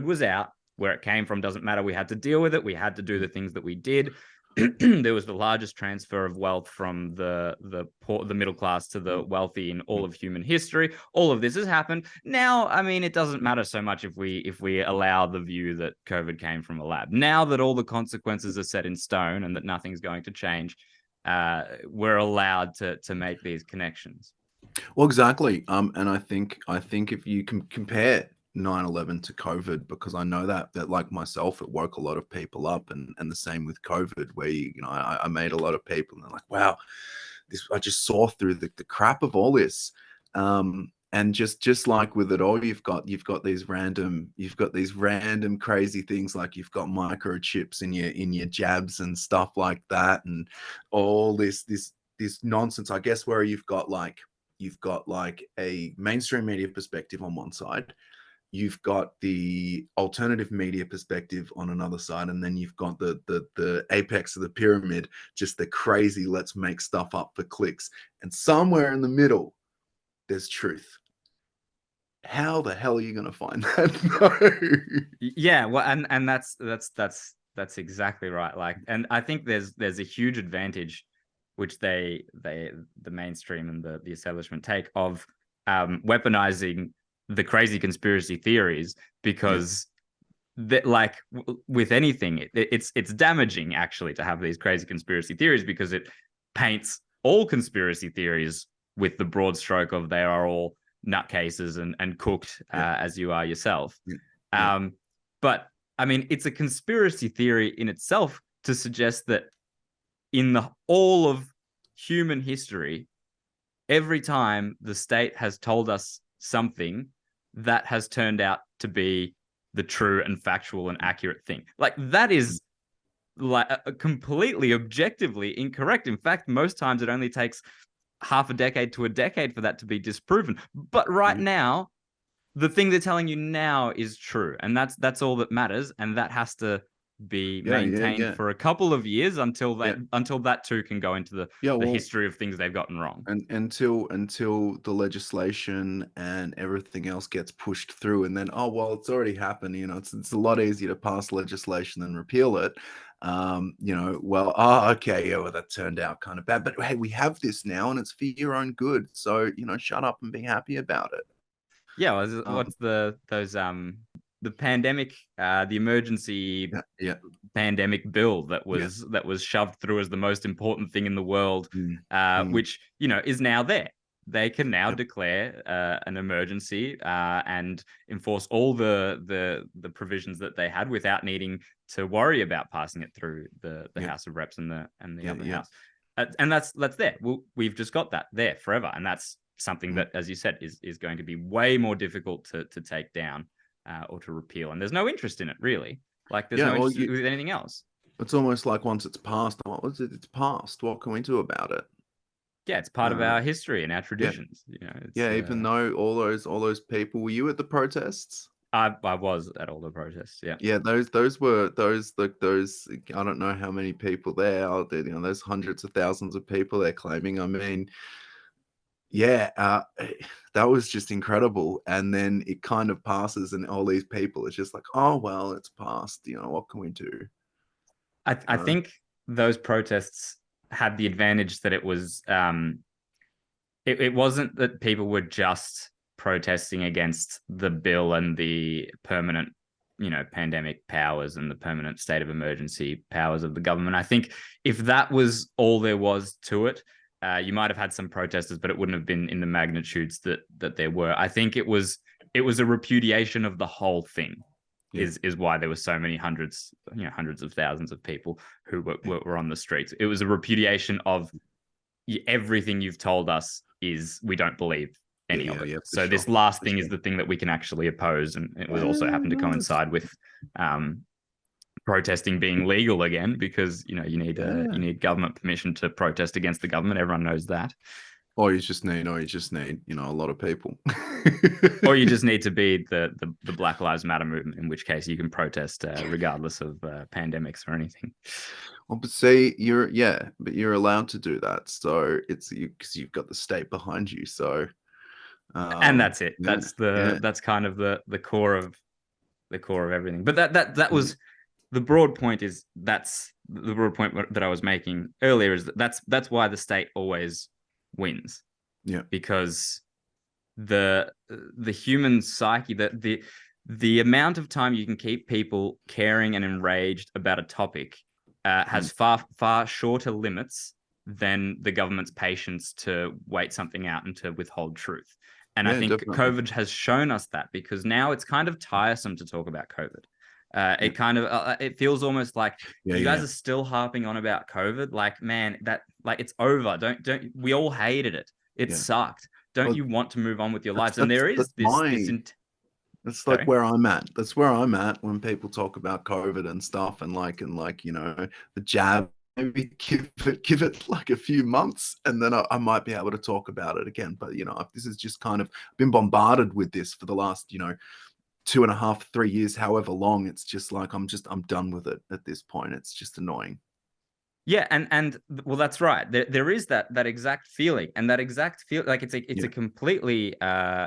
[SPEAKER 1] was out, where it came from doesn't matter. We had to deal with it. We had to do the things that we did. There was the largest transfer of wealth from the poor, the middle class to the wealthy in all of human history. All of this has happened. Now, I mean, it doesn't matter so much if we allow the view that COVID came from a lab. Now that all the consequences are set in stone and that nothing's going to change, we're allowed to make these connections.
[SPEAKER 2] Well, exactly. And I think if you can compare 9/11 to COVID, because I know that like myself, it woke a lot of people up, and the same with COVID, where I made a lot of people, and they're like, wow, this I just saw through the crap of all this. And just like with it all, you've got these random crazy things, like you've got microchips in your jabs and stuff like that, and all this nonsense, I guess, where you've got like a mainstream media perspective on one side, you've got the alternative media perspective on another side, and then you've got the apex of the pyramid, just the crazy let's make stuff up for clicks, and somewhere in the middle there's truth. How the hell are you going to find that?
[SPEAKER 1] Yeah, well, and that's exactly right. Like, and I think there's a huge advantage which the mainstream and the establishment take of weaponizing the crazy conspiracy theories, because that, like with anything, it's damaging actually to have these crazy conspiracy theories, because it paints all conspiracy theories with the broad stroke of they are all nutcases and cooked as you are yourself.
[SPEAKER 2] Yeah.
[SPEAKER 1] But I mean, it's a conspiracy theory in itself to suggest that in the all of human history, every time the state has told us something, that has turned out to be the true and factual and accurate thing. Like, that is like a completely objectively incorrect. In fact, most times it only takes half a decade to a decade for that to be disproven. But right now, the thing they're telling you now is true, and that's all that matters, and that has to be maintained for a couple of years until that too can go into the
[SPEAKER 2] Well,
[SPEAKER 1] history of things they've gotten wrong.
[SPEAKER 2] and until the legislation and everything else gets pushed through, and then, oh well, it's already happened. It's a lot easier to pass legislation than repeal it. Well, oh, okay, yeah, well, that turned out kind of bad, but hey, we have this now, and it's for your own good. So shut up and be happy about it.
[SPEAKER 1] Yeah,
[SPEAKER 2] Um,
[SPEAKER 1] what's the pandemic, the emergency
[SPEAKER 2] yeah,
[SPEAKER 1] pandemic bill that
[SPEAKER 2] yeah,
[SPEAKER 1] was shoved through as the most important thing in the world,
[SPEAKER 2] mm, mm,
[SPEAKER 1] which is now there. They can now
[SPEAKER 2] yep,
[SPEAKER 1] declare an emergency and enforce all the provisions that they had without needing to worry about passing it through the
[SPEAKER 2] yep,
[SPEAKER 1] House of Reps and the
[SPEAKER 2] yeah,
[SPEAKER 1] other
[SPEAKER 2] yeah,
[SPEAKER 1] house. And that's there. We've just got that there forever, and that's something
[SPEAKER 2] mm,
[SPEAKER 1] that, as you said, is going to be way more difficult to take down or to repeal. And there's no interest in it, really. Like, there's
[SPEAKER 2] yeah.
[SPEAKER 1] no
[SPEAKER 2] Well,
[SPEAKER 1] interest with anything else.
[SPEAKER 2] it's almost like once it's passed, what was it? It's passed. What can we do about it?
[SPEAKER 1] Yeah, it's part of
[SPEAKER 2] Uh,
[SPEAKER 1] our history and our
[SPEAKER 2] yeah,
[SPEAKER 1] traditions. It's
[SPEAKER 2] yeah. Even though all those people, were you at the protests?
[SPEAKER 1] I was at all the protests. Yeah.
[SPEAKER 2] Yeah, those were those like those. I don't know how many people there are. There, there's hundreds of thousands of people they're claiming. I mean, yeah, that was just incredible. And then it kind of passes, and all these people, it's just like, oh well, it's passed. What can we do?
[SPEAKER 1] I
[SPEAKER 2] Uh,
[SPEAKER 1] think those protests had the advantage that it wasn't that people were just protesting against the bill and the permanent, pandemic powers and the permanent state of emergency powers of the government. I think if that was all there was to it, you might have had some protesters, but it wouldn't have been in the magnitudes that there were. I think it was a repudiation of the whole thing.
[SPEAKER 2] yeah,
[SPEAKER 1] Is why there were so many hundreds of thousands of people who were on the streets. It was a repudiation of everything you've told us is we don't believe
[SPEAKER 2] yeah,
[SPEAKER 1] any
[SPEAKER 2] yeah,
[SPEAKER 1] of it.
[SPEAKER 2] yeah, for
[SPEAKER 1] So
[SPEAKER 2] sure,
[SPEAKER 1] this last
[SPEAKER 2] for
[SPEAKER 1] thing is
[SPEAKER 2] sure.
[SPEAKER 1] the thing that we can actually oppose, and it was also
[SPEAKER 2] Yeah,
[SPEAKER 1] happened to
[SPEAKER 2] no,
[SPEAKER 1] coincide with protesting being legal again, because you
[SPEAKER 2] yeah.
[SPEAKER 1] need government permission to protest against the government. Everyone knows that.
[SPEAKER 2] Or you just need a lot of people.
[SPEAKER 1] Or you just need to be the Black Lives Matter movement, in which case you can protest regardless of pandemics or anything.
[SPEAKER 2] Well, but see, you're allowed to do that. So it's you because you've got the state behind you. So
[SPEAKER 1] And that's it.
[SPEAKER 2] yeah, yeah,
[SPEAKER 1] That's kind of the core of the core of everything. But that was the broad point. That's the broad point that I was making earlier, is that's why the state always wins.
[SPEAKER 2] Yeah.
[SPEAKER 1] Because the human psyche, the amount of time you can keep people caring and enraged about a topic has far shorter limits than the government's patience to wait something out and to withhold truth. And I think
[SPEAKER 2] definitely.
[SPEAKER 1] COVID has shown us that, because now it's kind of tiresome to talk about COVID. It kind of it feels almost like you guys are still harping on about COVID. Like, man, that, like, it's over. Don't we all hated it. It sucked. Don't you want to move on with your lives? And there is
[SPEAKER 2] that's like where I'm at. That's where I'm at when people talk about COVID and stuff, and like the jab. Maybe give it like a few months, and then I might be able to talk about it again. But this is just kind of been bombarded with this for the last 2.5, 3 years, however long. It's just like I'm done with it at this point. It's just annoying.
[SPEAKER 1] Yeah, and well, that's right. There is that exact feeling, and that exact feel, like it's a completely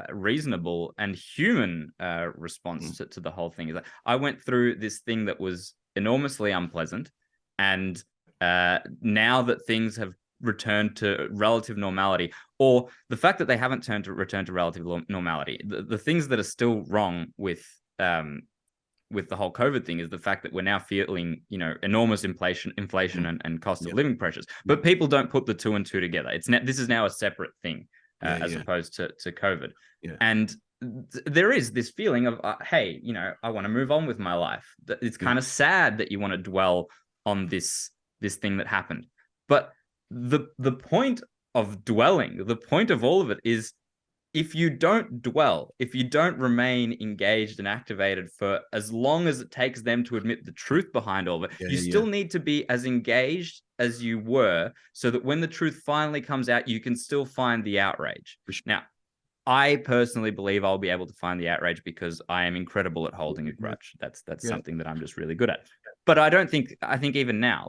[SPEAKER 1] reasonable and human response to the whole thing. Is like, I went through this thing that was enormously unpleasant, and now that things have returned to relative normality, or the fact that they haven't returned to relative normality, the things that are still wrong with the whole COVID thing is the fact that we're now feeling, enormous inflation and cost of living pressures. But people don't put the two and two together. This is now a separate thing as opposed to COVID. And there is this feeling of, hey, I want to move on with my life. It's kind of sad that you want to dwell on this thing that happened. But the point of dwelling, the point of all of it is, if you don't dwell, if you don't remain engaged and activated for as long as it takes them to admit the truth behind all of it, you still need to be as engaged as you were, so that when the truth finally comes out, you can still find the outrage. Now, I personally believe I'll be able to find the outrage because I am incredible at holding a grudge. That's something that I'm just really good at. But I think even now,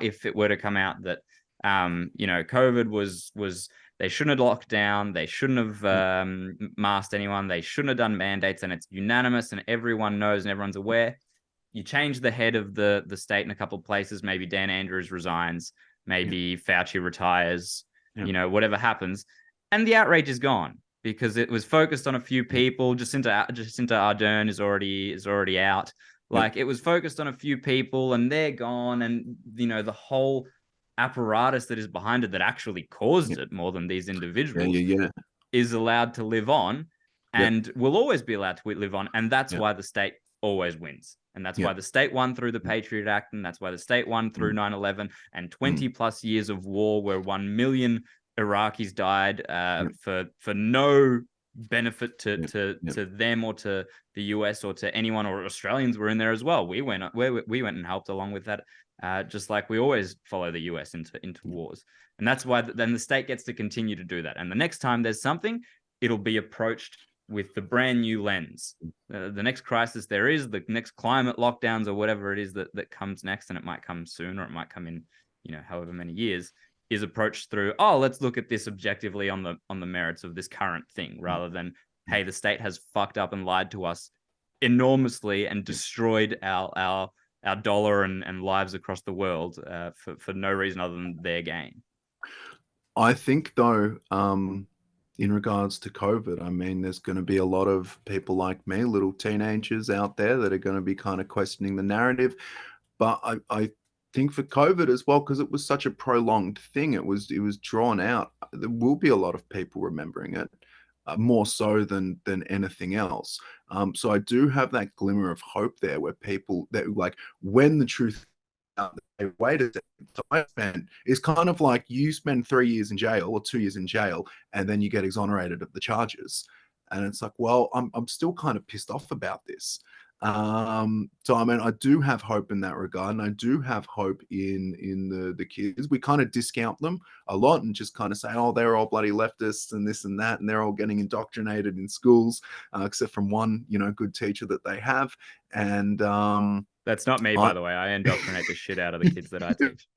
[SPEAKER 1] if it were to come out that COVID was they shouldn't have locked down, they shouldn't have masked anyone, they shouldn't have done mandates, and it's unanimous and everyone knows and everyone's aware. You change the head of the state in a couple of places, maybe Dan Andrews resigns, maybe Fauci retires, whatever happens, and the outrage is gone because it was focused on a few people. Jacinta Ardern is already out. Like, it was focused on a few people and they're gone, and the whole apparatus that is behind it that actually caused it more than these individuals is allowed to live on, and will always be allowed to live on. And that's why the state always wins. And that's why the state won through the Patriot Act, and that's why the state won through 9/11 and 20 plus years of war where 1 million Iraqis died for no benefit to them or to the US or to anyone, or Australians were in there as well. We went and helped along with that. Just like we always follow the US into wars. And that's why then the state gets to continue to do that. And the next time there's something, it'll be approached with the brand new lens. The next crisis the next climate lockdowns or whatever it is that comes next, and it might come soon or it might come in, however many years, is approached through, let's look at this objectively on the merits of this current thing, rather than, hey, the state has fucked up and lied to us enormously and destroyed our dollar and lives across the world for no reason other than their gain.
[SPEAKER 2] I think, though, in regards to COVID, I mean, there's going to be a lot of people like me, little teenagers out there, that are going to be kind of questioning the narrative. But I think for COVID as well, because it was such a prolonged thing, it was drawn out. There will be a lot of people remembering it. More so than anything else. So I do have that glimmer of hope there, where people that, like, when the truth out, they wait a second. It's kind of like you spend 3 years in jail or 2 years in jail, and then you get exonerated of the charges. And it's like, well, I'm still kind of pissed off about this. So I mean, I do have hope in that regard, and I do have hope in the kids. We kind of discount them a lot and just kind of say, oh, they're all bloody leftists and this and that, and they're all getting indoctrinated in schools, except from one, good teacher that they have. And
[SPEAKER 1] that's not me, by the way. I indoctrinate the shit out of the kids that I teach.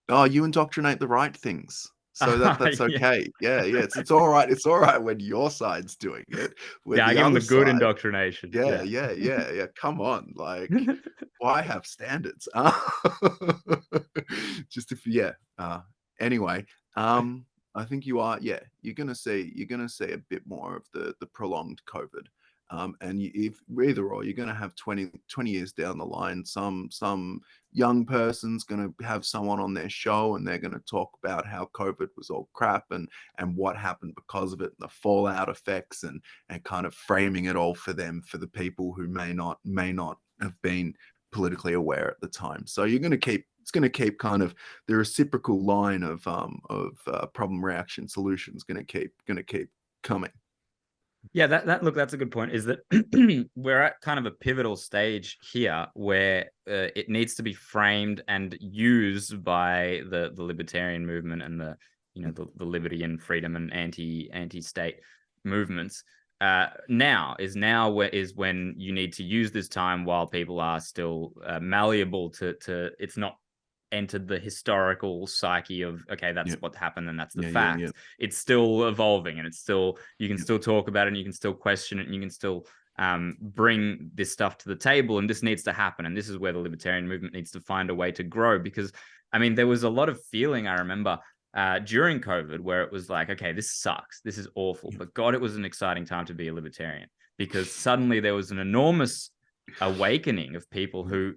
[SPEAKER 2] Oh, you indoctrinate the right things. So that's
[SPEAKER 1] Yeah.
[SPEAKER 2] okay. Yeah, yeah. It's all right. It's all right when your side's doing it. When
[SPEAKER 1] Yeah, I
[SPEAKER 2] the
[SPEAKER 1] give them
[SPEAKER 2] other
[SPEAKER 1] the good
[SPEAKER 2] side,
[SPEAKER 1] indoctrination.
[SPEAKER 2] yeah,
[SPEAKER 1] Yeah.
[SPEAKER 2] yeah, yeah, yeah. Come on, like, why have standards? Just if yeah. Anyway, I think you are. Yeah, you're gonna see a bit more of the prolonged COVID. And if either or, you're going to have 20 years down the line, some young person's going to have someone on their show and they're going to talk about how COVID was all crap and what happened because of it and the fallout effects and kind of framing it all for them, for the people who may not have been politically aware at the time. So it's going to keep kind of the reciprocal line of problem reaction solutions going to keep coming.
[SPEAKER 1] Yeah, look, that's a good point. Is that we're at kind of a pivotal stage here where it needs to be framed and used by the libertarian movement and the liberty and freedom and anti-state movements. Now is when you need to use this time while people are still malleable to it's not entered the historical psyche of, okay, that's
[SPEAKER 2] Yeah,
[SPEAKER 1] what happened and that's the
[SPEAKER 2] yeah, yeah,
[SPEAKER 1] fact.
[SPEAKER 2] yeah,
[SPEAKER 1] It's still evolving, and it's still, you can
[SPEAKER 2] yeah,
[SPEAKER 1] still talk about it and you can still question it and you can still bring this stuff to the table, and this needs to happen. And this is where the libertarian movement needs to find a way to grow, because I mean, there was a lot of feeling, I remember, during COVID, where it was like, okay, this sucks, this is awful,
[SPEAKER 2] yeah,
[SPEAKER 1] but God, it was an exciting time to be a libertarian, because suddenly there was an enormous awakening of people
[SPEAKER 2] yeah.
[SPEAKER 1] who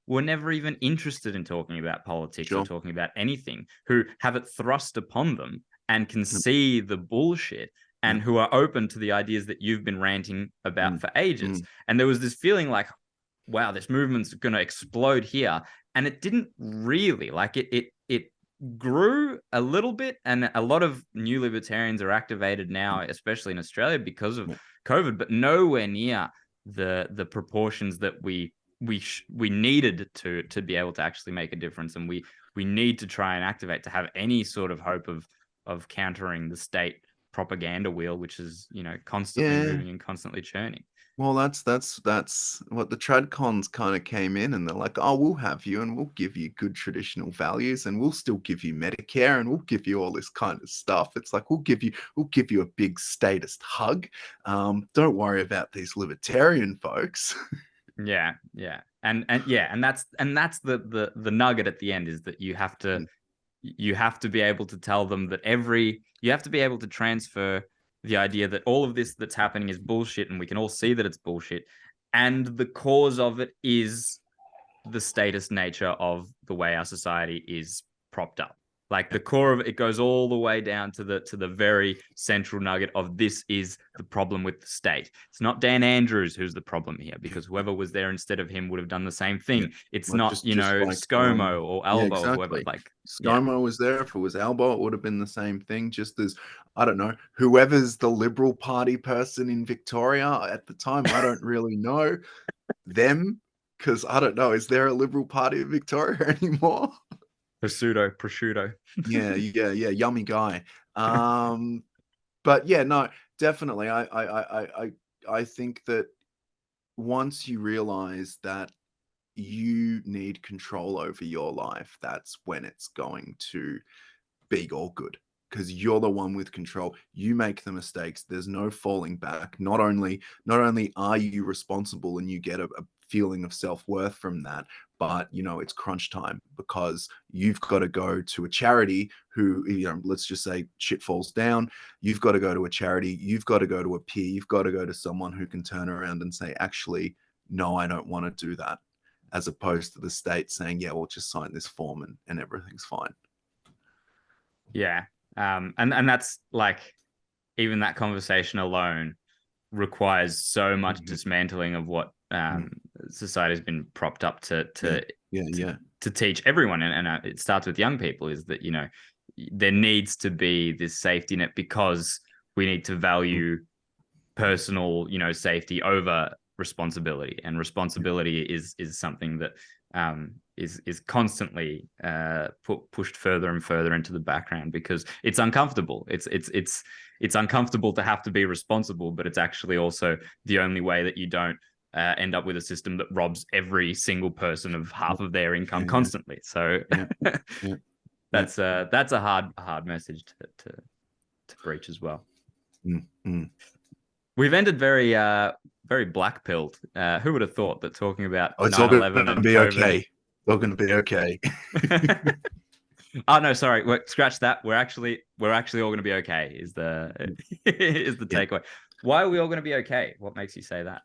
[SPEAKER 1] were never even interested in talking about politics or
[SPEAKER 2] Sure.
[SPEAKER 1] talking about anything, who have it thrust upon them and can
[SPEAKER 2] Yep,
[SPEAKER 1] see the bullshit, and
[SPEAKER 2] yep,
[SPEAKER 1] who are open to the ideas that you've been ranting about
[SPEAKER 2] mm,
[SPEAKER 1] for ages.
[SPEAKER 2] mm,
[SPEAKER 1] And there was this feeling like, wow, this movement's going to explode here. And it didn't really. Like, it grew a little bit, and a lot of new libertarians are activated now, especially in Australia, because of
[SPEAKER 2] yep,
[SPEAKER 1] COVID, but nowhere near the proportions that we needed to be able to actually make a difference. And we need to try and activate to have any sort of hope of countering the state propaganda wheel, which is, constantly
[SPEAKER 2] yeah.
[SPEAKER 1] moving and constantly churning.
[SPEAKER 2] Well, that's what the tradcons kind of came in, and they're like, "Oh, we'll have you, and we'll give you good traditional values, and we'll still give you Medicare, and we'll give you all this kind of stuff." It's like we'll give you a big statist hug. Don't worry about these libertarian folks.
[SPEAKER 1] Yeah, and yeah, and that's the nugget at the end, is that you have to be able to tell them that you have to be able to transfer the idea that all of this that's happening is bullshit, and we can all see that it's bullshit, and the cause of it is the status nature of the way our society is propped up. Like, the core of it goes all the way down to the very central nugget of, this is the problem with the state. It's not Dan Andrews who's the problem here,
[SPEAKER 2] Yeah,
[SPEAKER 1] because whoever was there instead of him would have done the same
[SPEAKER 2] yeah.
[SPEAKER 1] thing. It's
[SPEAKER 2] Like
[SPEAKER 1] not,
[SPEAKER 2] just like
[SPEAKER 1] ScoMo or
[SPEAKER 2] yeah,
[SPEAKER 1] Albo or whoever.
[SPEAKER 2] exactly.
[SPEAKER 1] Like, yeah.
[SPEAKER 2] ScoMo was there. If it was Albo, it would have been the same thing. Just as, I don't know, whoever's the Liberal Party person in Victoria at the time, I don't really know them, because I don't know, is there a Liberal Party in Victoria anymore?
[SPEAKER 1] Prosciutto.
[SPEAKER 2] Yeah, yeah, yeah, yummy guy. Um, but yeah, no, definitely. I think that once you realize that you need control over your life, that's when it's going to be all good, because you're the one with control. You make the mistakes. There's no falling back. Not only are you responsible and you get a feeling of self-worth from that, but it's crunch time, because you've got to go to a charity who, let's just say shit falls down. You've got to go to a charity. You've got to go to a peer. You've got to go to someone who can turn around and say, actually, no, I don't want to do that, as opposed to the state saying, yeah, well, just sign this form and everything's fine.
[SPEAKER 1] Yeah. And that's like, even that conversation alone requires so much
[SPEAKER 2] Mhm.
[SPEAKER 1] dismantling of what
[SPEAKER 2] Yeah,
[SPEAKER 1] society's been propped up to
[SPEAKER 2] yeah,
[SPEAKER 1] to
[SPEAKER 2] yeah,
[SPEAKER 1] to,
[SPEAKER 2] yeah,
[SPEAKER 1] to teach everyone. And it starts with young people, is that, there needs to be this safety net, because we need to
[SPEAKER 2] mm,
[SPEAKER 1] value personal, safety over responsibility. And
[SPEAKER 2] yeah,
[SPEAKER 1] responsibility is something that is constantly pushed further and further into the background, because it's uncomfortable. It's uncomfortable to have to be responsible, but it's actually also the only way that you don't end up with a system that robs every single person of
[SPEAKER 2] yeah,
[SPEAKER 1] half of their income
[SPEAKER 2] yeah,
[SPEAKER 1] constantly. So
[SPEAKER 2] yeah, yeah. Yeah.
[SPEAKER 1] That's a hard message to preach as well.
[SPEAKER 2] Mm, mm.
[SPEAKER 1] We've ended very black pilled. Who would have thought that talking about
[SPEAKER 2] Oh, it's all going
[SPEAKER 1] 9/11
[SPEAKER 2] to
[SPEAKER 1] and
[SPEAKER 2] be
[SPEAKER 1] COVID?
[SPEAKER 2] okay. It's all going to be okay.
[SPEAKER 1] Oh no, sorry. Scratch that. We're actually all going to be okay. Is the is the
[SPEAKER 2] Yeah.
[SPEAKER 1] takeaway? Why are we all going to be okay? What makes you say that?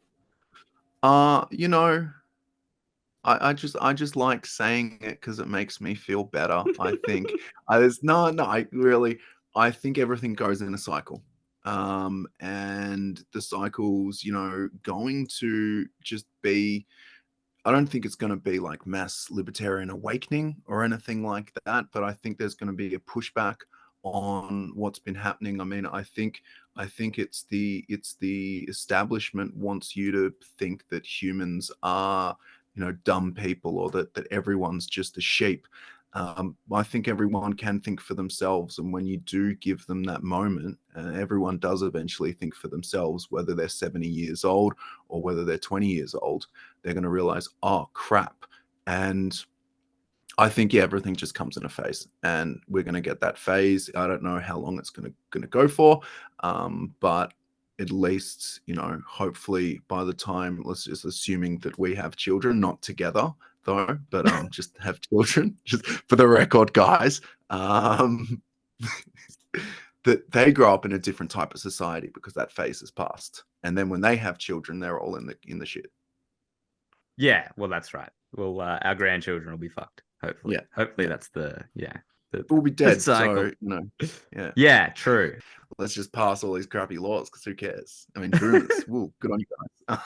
[SPEAKER 2] You know, I just like saying it because it makes me feel better. I think there's no, I really, I think everything goes in a cycle. And the cycle's, going to just be, I don't think it's going to be like mass libertarian awakening or anything like that, but I think there's going to be a pushback on what's been happening. I mean, I think it's the establishment wants you to think that humans are, dumb people, or that everyone's just a sheep. I think everyone can think for themselves, and when you do give them that moment, everyone does eventually think for themselves, whether they're 70 years old or whether they're 20 years old. They're going to realize, oh crap. And I think, yeah, everything just comes in a phase, and we're going to get that phase. I don't know how long it's going to go for, but at least, hopefully by the time, let's just assuming that we have children, not together though, but just have children, just for the record, guys, um, that they grow up in a different type of society because that phase has passed, and then when they have children, they're all in the shit.
[SPEAKER 1] Yeah, well, that's right. Well, our grandchildren will be fucked. Hopefully,
[SPEAKER 2] Yeah,
[SPEAKER 1] hopefully
[SPEAKER 2] yeah.
[SPEAKER 1] that's the
[SPEAKER 2] We'll be
[SPEAKER 1] the
[SPEAKER 2] dead, so
[SPEAKER 1] cycle.
[SPEAKER 2] yeah.
[SPEAKER 1] Yeah, true.
[SPEAKER 2] Let's just pass all these crappy laws because who cares? I mean, boomers. Woo, good on you guys.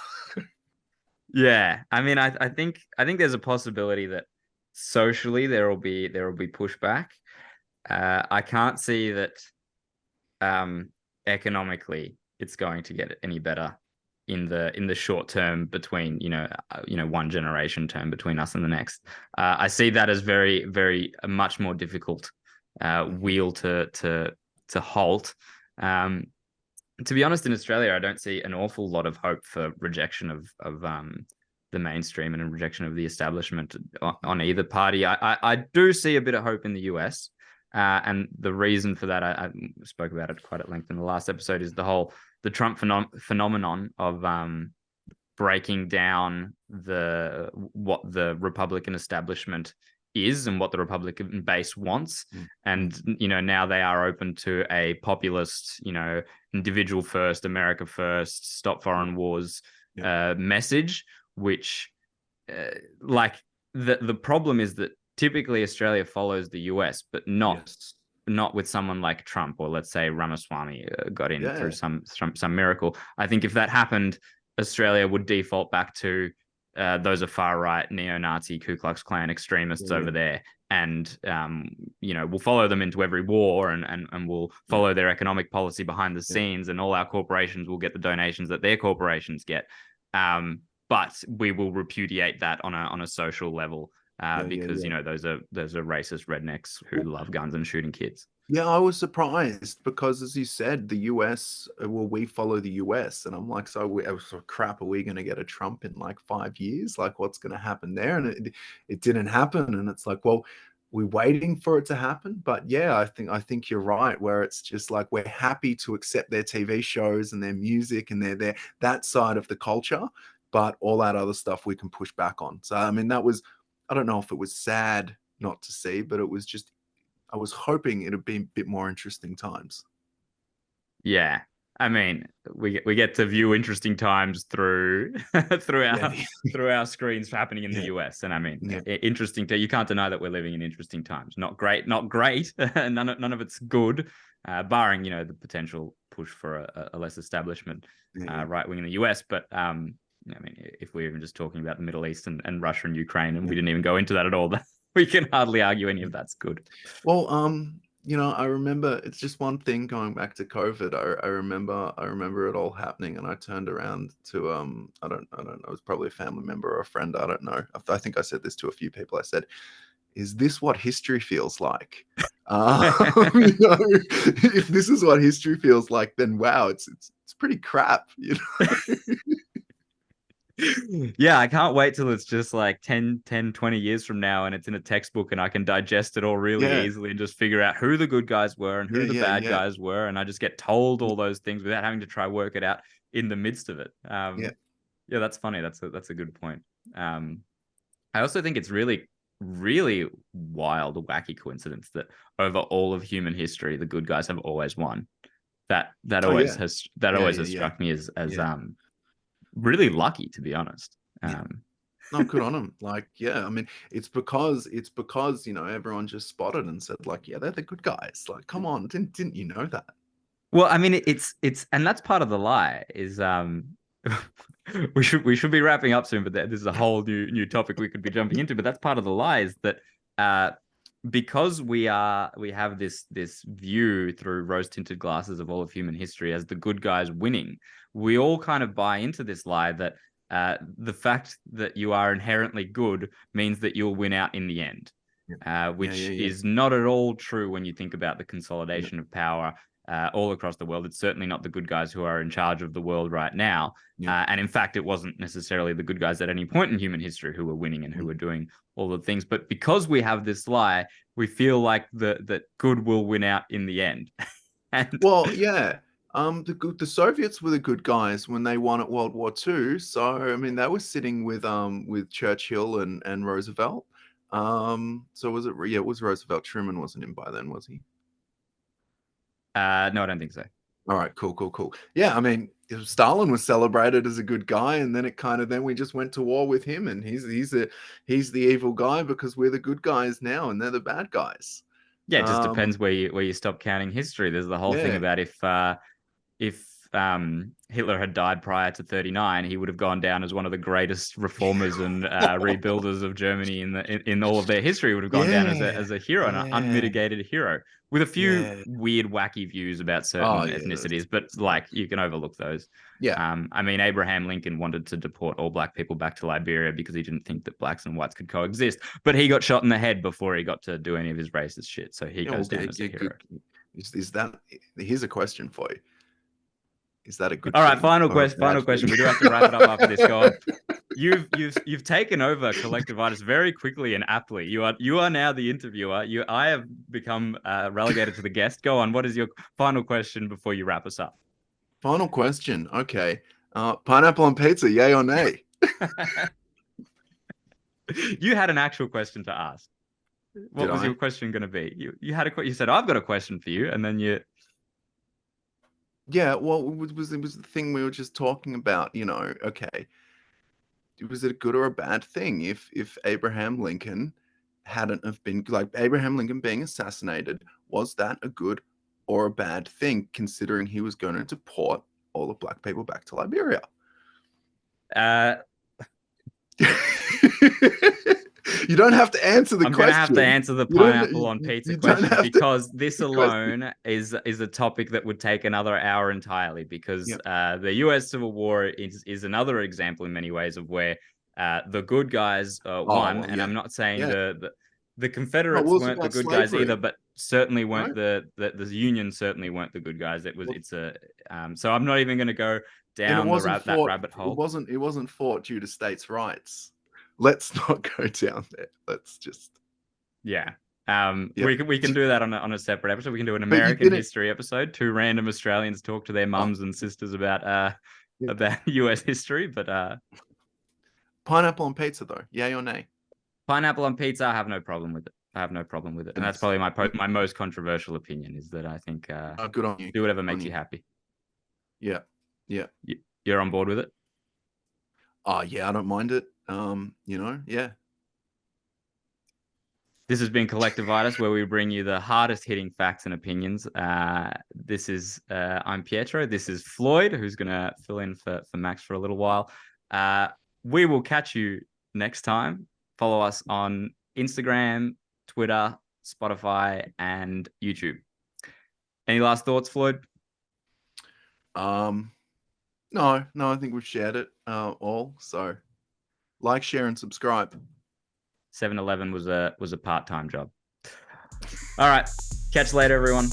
[SPEAKER 1] Yeah, I mean, I think there's a possibility that socially there will be pushback. I can't see that economically it's going to get any better in the short term between one generation term between us and the next. I see that as very a much more difficult wheel to halt. Um, to be honest, in Australia, I don't see an awful lot of hope for rejection of the mainstream and a rejection of the establishment on either party. I do see a bit of hope in the US. And the reason for that, I spoke about it quite at length in the last episode, is the Trump phenomenon of breaking down what the Republican establishment is and what the Republican base wants. And, now they are open to a populist, individual first, America first, stop foreign wars message, which like the problem is that typically Australia follows the US, but not
[SPEAKER 2] Yes.
[SPEAKER 1] not with someone like Trump, or let's say Ramaswamy got in through
[SPEAKER 2] Yeah.
[SPEAKER 1] some miracle. I think if that happened, Australia would default back to those are far right neo-Nazi Ku Klux Klan extremists
[SPEAKER 2] Yeah.
[SPEAKER 1] over there, and we'll follow them into every war, and we'll
[SPEAKER 2] Yeah.
[SPEAKER 1] follow their economic policy behind the
[SPEAKER 2] Yeah.
[SPEAKER 1] scenes, and all our corporations will get the donations that their corporations get. But we will repudiate that on a social level. Because
[SPEAKER 2] Yeah.
[SPEAKER 1] those are racist rednecks who
[SPEAKER 2] Well,
[SPEAKER 1] love guns and shooting kids.
[SPEAKER 2] yeah, I was surprised because, as you said, the US, well, we follow the US, and I'm like, so crap, are we going to get a Trump in like 5 years? Like, what's going to happen there? And it didn't happen, and it's like, well, we're waiting for it to happen. But yeah, I think you're right, where it's just like we're happy to accept their TV shows and their music and their that side of the culture, but all that other stuff we can push back on. So I mean, I don't know if it was sad not to see, but it was just, I was hoping it'd be a bit more interesting times.
[SPEAKER 1] Yeah, I mean, we get to view interesting times through through
[SPEAKER 2] Yeah,
[SPEAKER 1] our through our screens happening in the
[SPEAKER 2] yeah,
[SPEAKER 1] US, and I mean,
[SPEAKER 2] yeah,
[SPEAKER 1] interesting. You can't deny that we're living in interesting times. Not great, not great. None of it's good, barring the potential push for a less establishment
[SPEAKER 2] yeah,
[SPEAKER 1] right wing in the US. But I mean, if we're even just talking about the Middle East and Russia and Ukraine, and
[SPEAKER 2] yeah,
[SPEAKER 1] we didn't even go into that at all, we can hardly argue any
[SPEAKER 2] yeah.
[SPEAKER 1] of that's good.
[SPEAKER 2] Well, I remember it's just one thing going back to COVID. I remember it all happening, and I turned around to I don't know, it was probably a family member or a friend. I don't know. I think I said this to a few people. I said, "Is this what history feels like?" If this is what history feels like, then wow, it's pretty crap.
[SPEAKER 1] Yeah, I can't wait till it's just like 20 years from now and it's in a textbook and I can digest it all really
[SPEAKER 2] Yeah,
[SPEAKER 1] easily and just figure out who the good guys were and
[SPEAKER 2] yeah,
[SPEAKER 1] who the
[SPEAKER 2] yeah,
[SPEAKER 1] bad
[SPEAKER 2] yeah,
[SPEAKER 1] guys were. And I just get told
[SPEAKER 2] yeah,
[SPEAKER 1] all those things without having to try work it out in the midst of it.
[SPEAKER 2] yeah.
[SPEAKER 1] Yeah, that's funny. That's a good point. Um, I also think it's really, really wild, wacky coincidence that over all of human history, the good guys have always won. That
[SPEAKER 2] Oh
[SPEAKER 1] always
[SPEAKER 2] yeah,
[SPEAKER 1] has
[SPEAKER 2] yeah, yeah, yeah,
[SPEAKER 1] struck me as
[SPEAKER 2] yeah,
[SPEAKER 1] really lucky, to be honest.
[SPEAKER 2] yeah. No, good on them. Like, yeah, I mean, it's because everyone just spotted and said like, yeah, they're the good guys. Like, come on, didn't you know that?
[SPEAKER 1] Well, I mean, it's and that's part of the lie is we should be wrapping up soon, but this is a whole new topic we could be jumping into. But that's part of the lie is that uh because we have this view through rose tinted glasses of all of human history as the good guys winning, we all kind of buy into this lie that the fact that you are inherently good means that you'll win out in the end,
[SPEAKER 2] Yeah, yeah,
[SPEAKER 1] which
[SPEAKER 2] yeah, yeah,
[SPEAKER 1] is not at all true when you think about the
[SPEAKER 2] yeah,
[SPEAKER 1] consolidation of power all across the world. It's certainly not the good guys who are in charge of the world right now.
[SPEAKER 2] yeah.
[SPEAKER 1] And in fact, it wasn't necessarily the good guys at any point in human history who were winning and who
[SPEAKER 2] Mm.
[SPEAKER 1] were doing all the things. But because we have this lie, we feel like that good will win out in the end. And
[SPEAKER 2] Well, yeah. The Soviets were the good guys when they won at World War II. So I mean, they were sitting with Churchill and Roosevelt. So was it? Yeah, it was Roosevelt. Truman wasn't in by then, was he?
[SPEAKER 1] no, I don't think so.
[SPEAKER 2] All right, cool, cool, cool. Yeah, I mean, Stalin was celebrated as a good guy, and then then we just went to war with him, and he's the evil guy because we're the good guys now, and they're the bad guys.
[SPEAKER 1] Yeah, it just
[SPEAKER 2] Um,
[SPEAKER 1] depends where you stop counting history. There's the whole thing
[SPEAKER 2] yeah,
[SPEAKER 1] about if Hitler had died prior to 39, he would have gone down as one of the greatest reformers and rebuilders of Germany in all of their history. Would have gone down as
[SPEAKER 2] yeah,
[SPEAKER 1] a hero, an
[SPEAKER 2] yeah,
[SPEAKER 1] unmitigated hero, with a few
[SPEAKER 2] yeah.
[SPEAKER 1] weird, wacky views about
[SPEAKER 2] Oh
[SPEAKER 1] certain
[SPEAKER 2] yeah,
[SPEAKER 1] ethnicities. But
[SPEAKER 2] that's
[SPEAKER 1] like you can overlook those.
[SPEAKER 2] yeah.
[SPEAKER 1] I mean, Abraham Lincoln wanted to deport all black people back to Liberia because he didn't think that blacks and whites could coexist. But he got shot in the head before he got to do any of his racist shit. So he
[SPEAKER 2] Yeah, well,
[SPEAKER 1] goes down as a
[SPEAKER 2] good.
[SPEAKER 1] hero.
[SPEAKER 2] Is that? Here's a question for you. Is that a good
[SPEAKER 1] All right,
[SPEAKER 2] thing
[SPEAKER 1] final
[SPEAKER 2] or a
[SPEAKER 1] question.
[SPEAKER 2] bad
[SPEAKER 1] Final
[SPEAKER 2] thing?
[SPEAKER 1] question. We do have to wrap it up after this. Go on. You've taken over Collectivitis very quickly and aptly. You are now the interviewer. I have become relegated to the guest. Go on. What is your final question before you wrap us up?
[SPEAKER 2] Final question. Okay. Pineapple on pizza, yay or nay?
[SPEAKER 1] You had an actual question to ask.
[SPEAKER 2] Did
[SPEAKER 1] What was your
[SPEAKER 2] I?
[SPEAKER 1] question going to be? You said I've got a question for you, and then you.
[SPEAKER 2] Yeah, well, it was the thing we were just talking about, okay. Was it a good or a bad thing if Abraham Lincoln hadn't have been like Abraham Lincoln being assassinated, was that a good or a bad thing considering he was going to deport all the black people back to Liberia?
[SPEAKER 1] Uh,
[SPEAKER 2] You don't have to answer the
[SPEAKER 1] I'm gonna have to
[SPEAKER 2] question.
[SPEAKER 1] answer the
[SPEAKER 2] You don't
[SPEAKER 1] pineapple on pizza
[SPEAKER 2] you don't
[SPEAKER 1] question
[SPEAKER 2] have to
[SPEAKER 1] because
[SPEAKER 2] answer
[SPEAKER 1] this
[SPEAKER 2] the question.
[SPEAKER 1] alone is a topic that would take another hour entirely. Because
[SPEAKER 2] Yep.
[SPEAKER 1] the U.S. Civil War is another example in many ways of where the good guys
[SPEAKER 2] Oh,
[SPEAKER 1] won,
[SPEAKER 2] well,
[SPEAKER 1] and
[SPEAKER 2] yeah.
[SPEAKER 1] I'm not saying
[SPEAKER 2] Yeah.
[SPEAKER 1] the
[SPEAKER 2] No, it
[SPEAKER 1] Confederates
[SPEAKER 2] was
[SPEAKER 1] weren't the
[SPEAKER 2] about
[SPEAKER 1] good guys either,
[SPEAKER 2] slavery,
[SPEAKER 1] but certainly weren't
[SPEAKER 2] right?
[SPEAKER 1] the Union certainly weren't the good guys.
[SPEAKER 2] Well,
[SPEAKER 1] It's a so I'm not even going to go
[SPEAKER 2] and it
[SPEAKER 1] down
[SPEAKER 2] wasn't
[SPEAKER 1] that
[SPEAKER 2] fought
[SPEAKER 1] rabbit
[SPEAKER 2] it
[SPEAKER 1] hole.
[SPEAKER 2] wasn't it wasn't fought due to states' rights. Let's not go down there. Let's just
[SPEAKER 1] Yeah.
[SPEAKER 2] yep.
[SPEAKER 1] We can do that on a separate episode. We can do an
[SPEAKER 2] But you
[SPEAKER 1] American
[SPEAKER 2] didn't
[SPEAKER 1] history episode. Two random Australians talk to their
[SPEAKER 2] oh,
[SPEAKER 1] mums and sisters
[SPEAKER 2] yeah.
[SPEAKER 1] about US history. But
[SPEAKER 2] Pineapple on pizza though, yay or nay?
[SPEAKER 1] pineapple on pizza, I have no problem with it. I have no problem with it, and
[SPEAKER 2] And
[SPEAKER 1] that's
[SPEAKER 2] it's
[SPEAKER 1] probably my most controversial opinion is that I think
[SPEAKER 2] oh, good on you.
[SPEAKER 1] do whatever
[SPEAKER 2] Good on
[SPEAKER 1] makes you
[SPEAKER 2] you.
[SPEAKER 1] happy.
[SPEAKER 2] Yeah. Yeah.
[SPEAKER 1] You're on board with it.
[SPEAKER 2] Oh yeah, I don't mind it. Yeah.
[SPEAKER 1] This has been Collectivitis, where we bring you the hardest hitting facts and opinions. I'm Pietro. This is Floyd, who's going to fill in for Max for a little while. We will catch you next time. Follow us on Instagram, Twitter, Spotify, and YouTube. Any last thoughts, Floyd?
[SPEAKER 2] Um no, I think we've shared it all. So like, share, and subscribe.
[SPEAKER 1] 7-Eleven was a part-time job. All right. Catch you later, everyone.